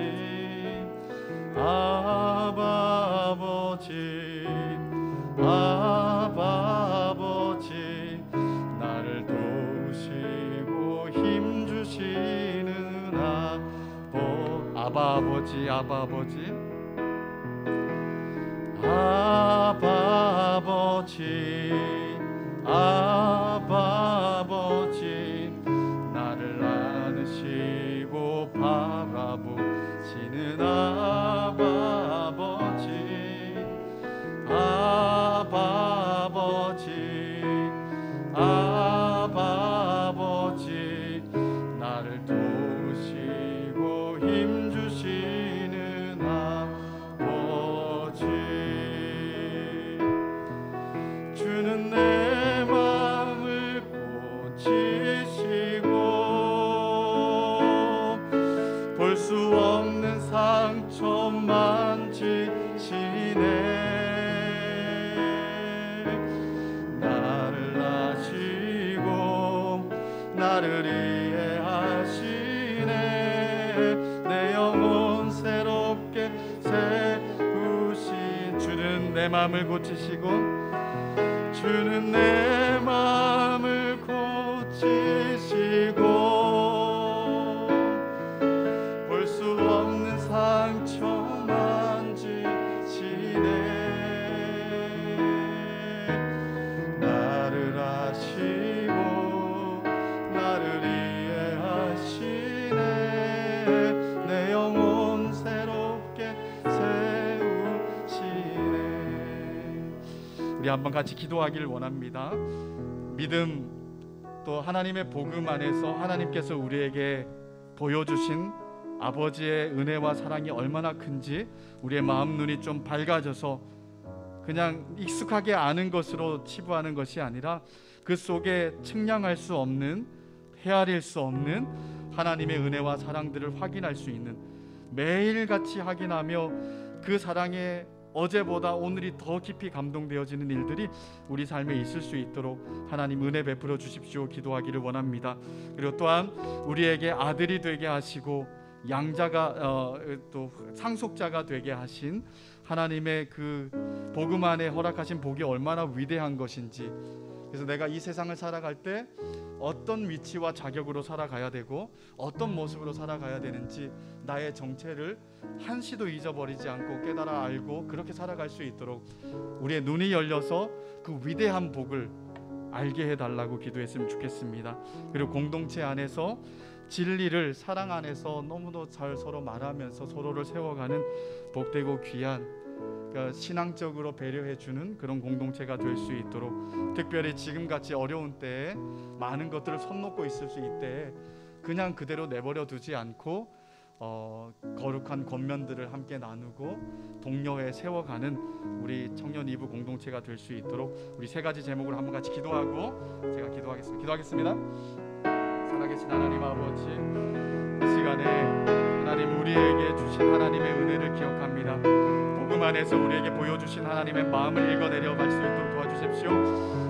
아바 아버지, 아바 아버지, 나를 도우시고 힘주시는 아바 아버지, 아바 아버지, 아바 아버지, 아바 아버지, 나를 안으시고 바라보시는 아바 아버지, 아바 아버지, 아바 아버지, 나를 도우시고 힘주시는 아버지. 주는 내 마음을 고치시고 볼 수 없는 상처 만지시네. 나를 아시고 나를 이해하시네. 내 영혼 새롭게 세우신 주는 내 마음을 고치시고, 주는 내 마음을 고치시고 볼 수 없는 상처 만지시네. 나를 아시고 나를 이해하시네. 내 영혼 새롭게 세우시네. 우리 한번 같이 기도하기를 원합니다. 믿음, 또 하나님의 복음 안에서 하나님께서 우리에게 보여주신 아버지의 은혜와 사랑이 얼마나 큰지 우리의 마음 눈이 좀 밝아져서 그냥 익숙하게 아는 것으로 치부하는 것이 아니라 그 속에 측량할 수 없는, 헤아릴 수 없는 하나님의 은혜와 사랑들을 확인할 수 있는, 매일같이 확인하며 그 사랑에 어제보다 오늘이 더 깊이 감동되어지는 일들이 우리 삶에 있을 수 있도록 하나님 은혜 베풀어 주십시오 기도하기를 원합니다. 그리고 또한 우리에게 아들이 되게 하시고 양자가 또 상속자가 되게 하신 하나님의 그 복음 안에 허락하신 복이 얼마나 위대한 것인지, 그래서 내가 이 세상을 살아갈 때 어떤 위치와 자격으로 살아가야 되고 어떤 모습으로 살아가야 되는지 나의 정체를 한시도 잊어버리지 않고 깨달아 알고 그렇게 살아갈 수 있도록 우리의 눈이 열려서 그 위대한 복을 알게 해달라고 기도했으면 좋겠습니다. 그리고 공동체 안에서 진리를 사랑 안에서 너무도 잘 서로 말하면서 서로를 세워가는 복되고 귀한, 그러니까 신앙적으로 배려해주는 그런 공동체가 될 수 있도록, 특별히 지금같이 어려운 때에 많은 것들을 손 놓고 있을 수 있때 그냥 그대로 내버려 두지 않고 거룩한 권면들을 함께 나누고 독려해 세워가는 우리 청년 2부 공동체가 될 수 있도록 우리 세 가지 제목으로 한번 같이 기도하고 제가 기도하겠습니다. 살아계신 하나님 아버지, 이 시간에 하나님 우리에게 주신 하나님의 은혜를 기억합니다. 복음 안에서 우리에게 보여주신 하나님의 마음을 읽어내려 갈 수 있도록 도와주십시오.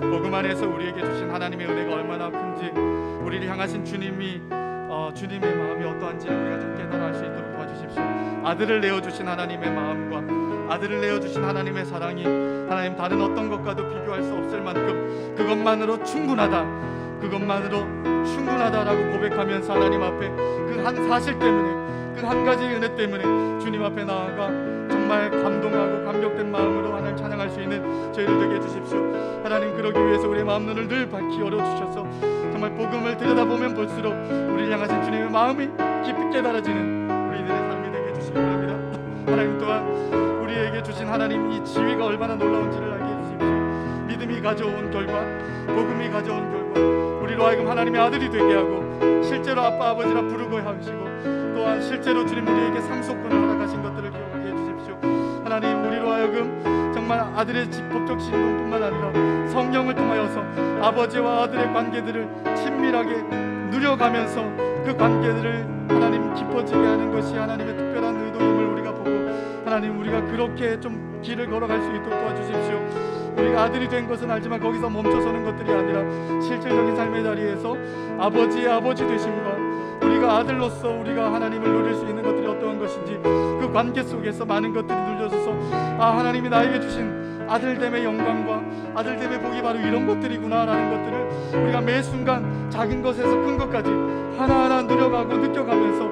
복음 안에서 우리에게 주신 하나님의 은혜가 얼마나 큰지, 우리를 향하신 주님의 마음이 어떠한지를 우리가 좀 깨달아 알 수 있도록 도와주십시오. 아들을 내어주신 하나님의 마음과 아들을 내어주신 하나님의 사랑이 하나님 다른 어떤 것과도 비교할 수 없을 만큼 그것만으로 충분하다라고 고백하면서 하나님 앞에 그 한 사실 때문에, 그 한 가지 은혜 때문에 주님 앞에 나아가 정말 감동하고 감격된 마음으로 하나님 찬양할 수 있는 저희를 되게 해주십시오. 하나님, 그러기 위해서 우리의 마음 눈을 늘 밝히 열어주셔서 정말 복음을 들여다보면 볼수록 우리를 향하신 주님의 마음이 깊이 깨달아지는 우리들의 삶이 되게 해주시기 바랍니다. 하나님 또한 우리에게 주신 하나님 이 지위가 얼마나 놀라운지를 알게 해주십시오. 믿음이 가져온 결과, 복음이 가져온 결과 우리로 하여금 하나님의 아들이 되게 하고 실제로 아빠 아버지라 부르고 하시고 또한 실제로 주님 우리에게 상속권을 허락하신 것들을 기억하게 해주십시오. 하나님, 우리로 하여금 정말 아들의 법적 신분뿐만 아니라 성령을 통하여서 아버지와 아들의 관계들을 친밀하게 누려가면서 그 관계들을 하나님 깊어지게 하는 것이 하나님의 특별한 의도임을 우리가 보고 하나님, 우리가 그렇게 좀 길을 걸어갈 수 있도록 도와주십시오. 우리가 아들이 된 것은 알지만 거기서 멈춰서는 것들이 아니라 실질적인 삶의 자리에서 아버지의 아버지 되심과 우리가 아들로서 우리가 하나님을 누릴 수 있는 것들이 어떠한 것인지 그 관계 속에서 많은 것들이 누려져서 하나님이 나에게 주신 아들됨의 영광과 아들됨의 복이 바로 이런 것들이구나 라는 것들을 우리가 매 순간 작은 것에서 큰 것까지 하나하나 누려가고 느껴가면서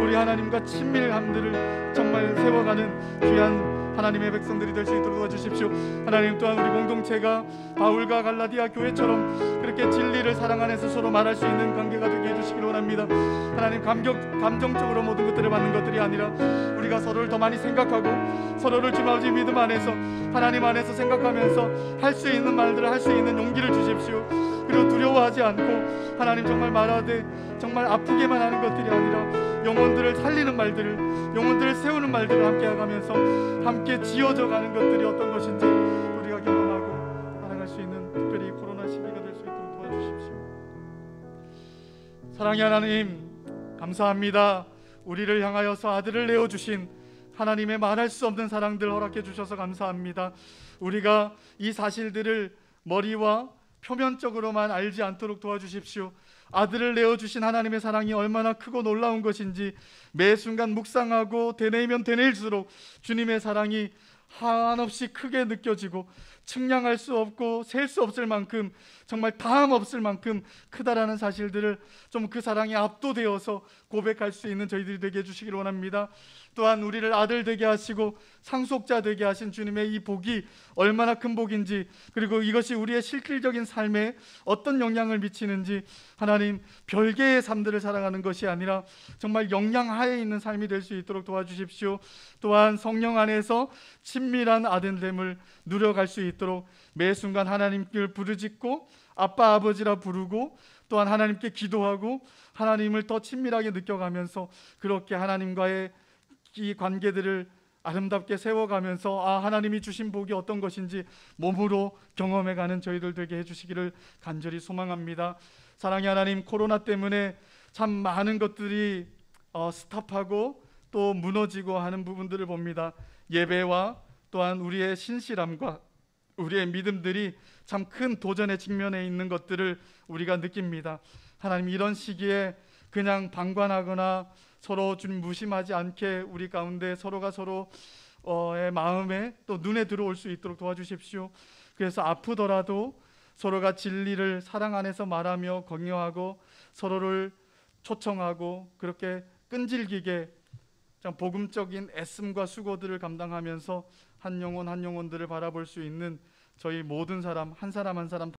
우리 하나님과 친밀함들을 정말 세워가는 귀한 하나님의 백성들이 될 수 있도록 도와주십시오. 하나님, 또한 우리 공동체가 바울과 갈라디아 교회처럼 그렇게 진리를 사랑 안에서 서로 말할 수 있는 관계가 되게 해주시기를 원합니다. 하나님, 감정적으로 모든 것들을 받는 것들이 아니라 우리가 서로를 더 많이 생각하고 서로를 주님 아버지 믿음 안에서 하나님 안에서 생각하면서 할 수 있는 말들을 할 수 있는 용기를 주십시오. 그리고 두려워하지 않고 하나님 정말 말하되 정말 아프게만 하는 것들이 아니라 영혼들을 살리는 말들을, 영혼들을 세우는 말들을 함께 해가면서 함께 지어져 가는 것들이 어떤 것인지 우리가 경험하고 살아갈 수 있는 특별히 코로나 시기가 될 수 있도록 도와주십시오. 사랑의 하나님, 감사합니다. 우리를 향하여서 아들을 내어주신 하나님의 말할 수 없는 사랑들 허락해 주셔서 감사합니다. 우리가 이 사실들을 머리와 표면적으로만 알지 않도록 도와주십시오. 아들을 내어주신 하나님의 사랑이 얼마나 크고 놀라운 것인지 매 순간 묵상하고 되뇌이면 되뇌일수록 주님의 사랑이 한없이 크게 느껴지고 측량할 수 없고 셀 수 없을 만큼 정말 다음 없을 만큼 크다라는 사실들을 좀 그 사랑에 압도되어서 고백할 수 있는 저희들이 되게 해주시기를 원합니다. 또한 우리를 아들 되게 하시고 상속자 되게 하신 주님의 이 복이 얼마나 큰 복인지, 그리고 이것이 우리의 실질적인 삶에 어떤 영향을 미치는지 하나님, 별개의 삶들을 살아가는 것이 아니라 정말 영향하에 있는 삶이 될 수 있도록 도와주십시오. 또한 성령 안에서 친밀한 아들됨을 누려갈 수 있도록 매 순간 하나님께 부르짖고 아빠 아버지라 부르고 또한 하나님께 기도하고 하나님을 더 친밀하게 느껴가면서 그렇게 하나님과의 이 관계들을 아름답게 세워가면서 하나님이 주신 복이 어떤 것인지 몸으로 경험해가는 저희들 되게 해주시기를 간절히 소망합니다. 사랑의 하나님, 코로나 때문에 참 많은 것들이 스탑하고 또 무너지고 하는 부분들을 봅니다. 예배와 또한 우리의 신실함과 우리의 믿음들이 참 큰 도전에 직면해 있는 것들을 우리가 느낍니다. 하나님, 이런 시기에 그냥 방관하거나 서로 좀 무심하지 않게 우리 가운데 서로가 서로의 마음에 또 눈에 들어올 수 있도록 도와주십시오. 그래서 아프더라도 서로가 진리를 사랑 안에서 말하며 격려하고 서로를 초청하고 그렇게 끈질기게 복음적인 애씀과 수고들을 감당하면서 한 영혼 한 영혼들을 바라볼 수 있는 저희 모든 사람 한 사람 한 사람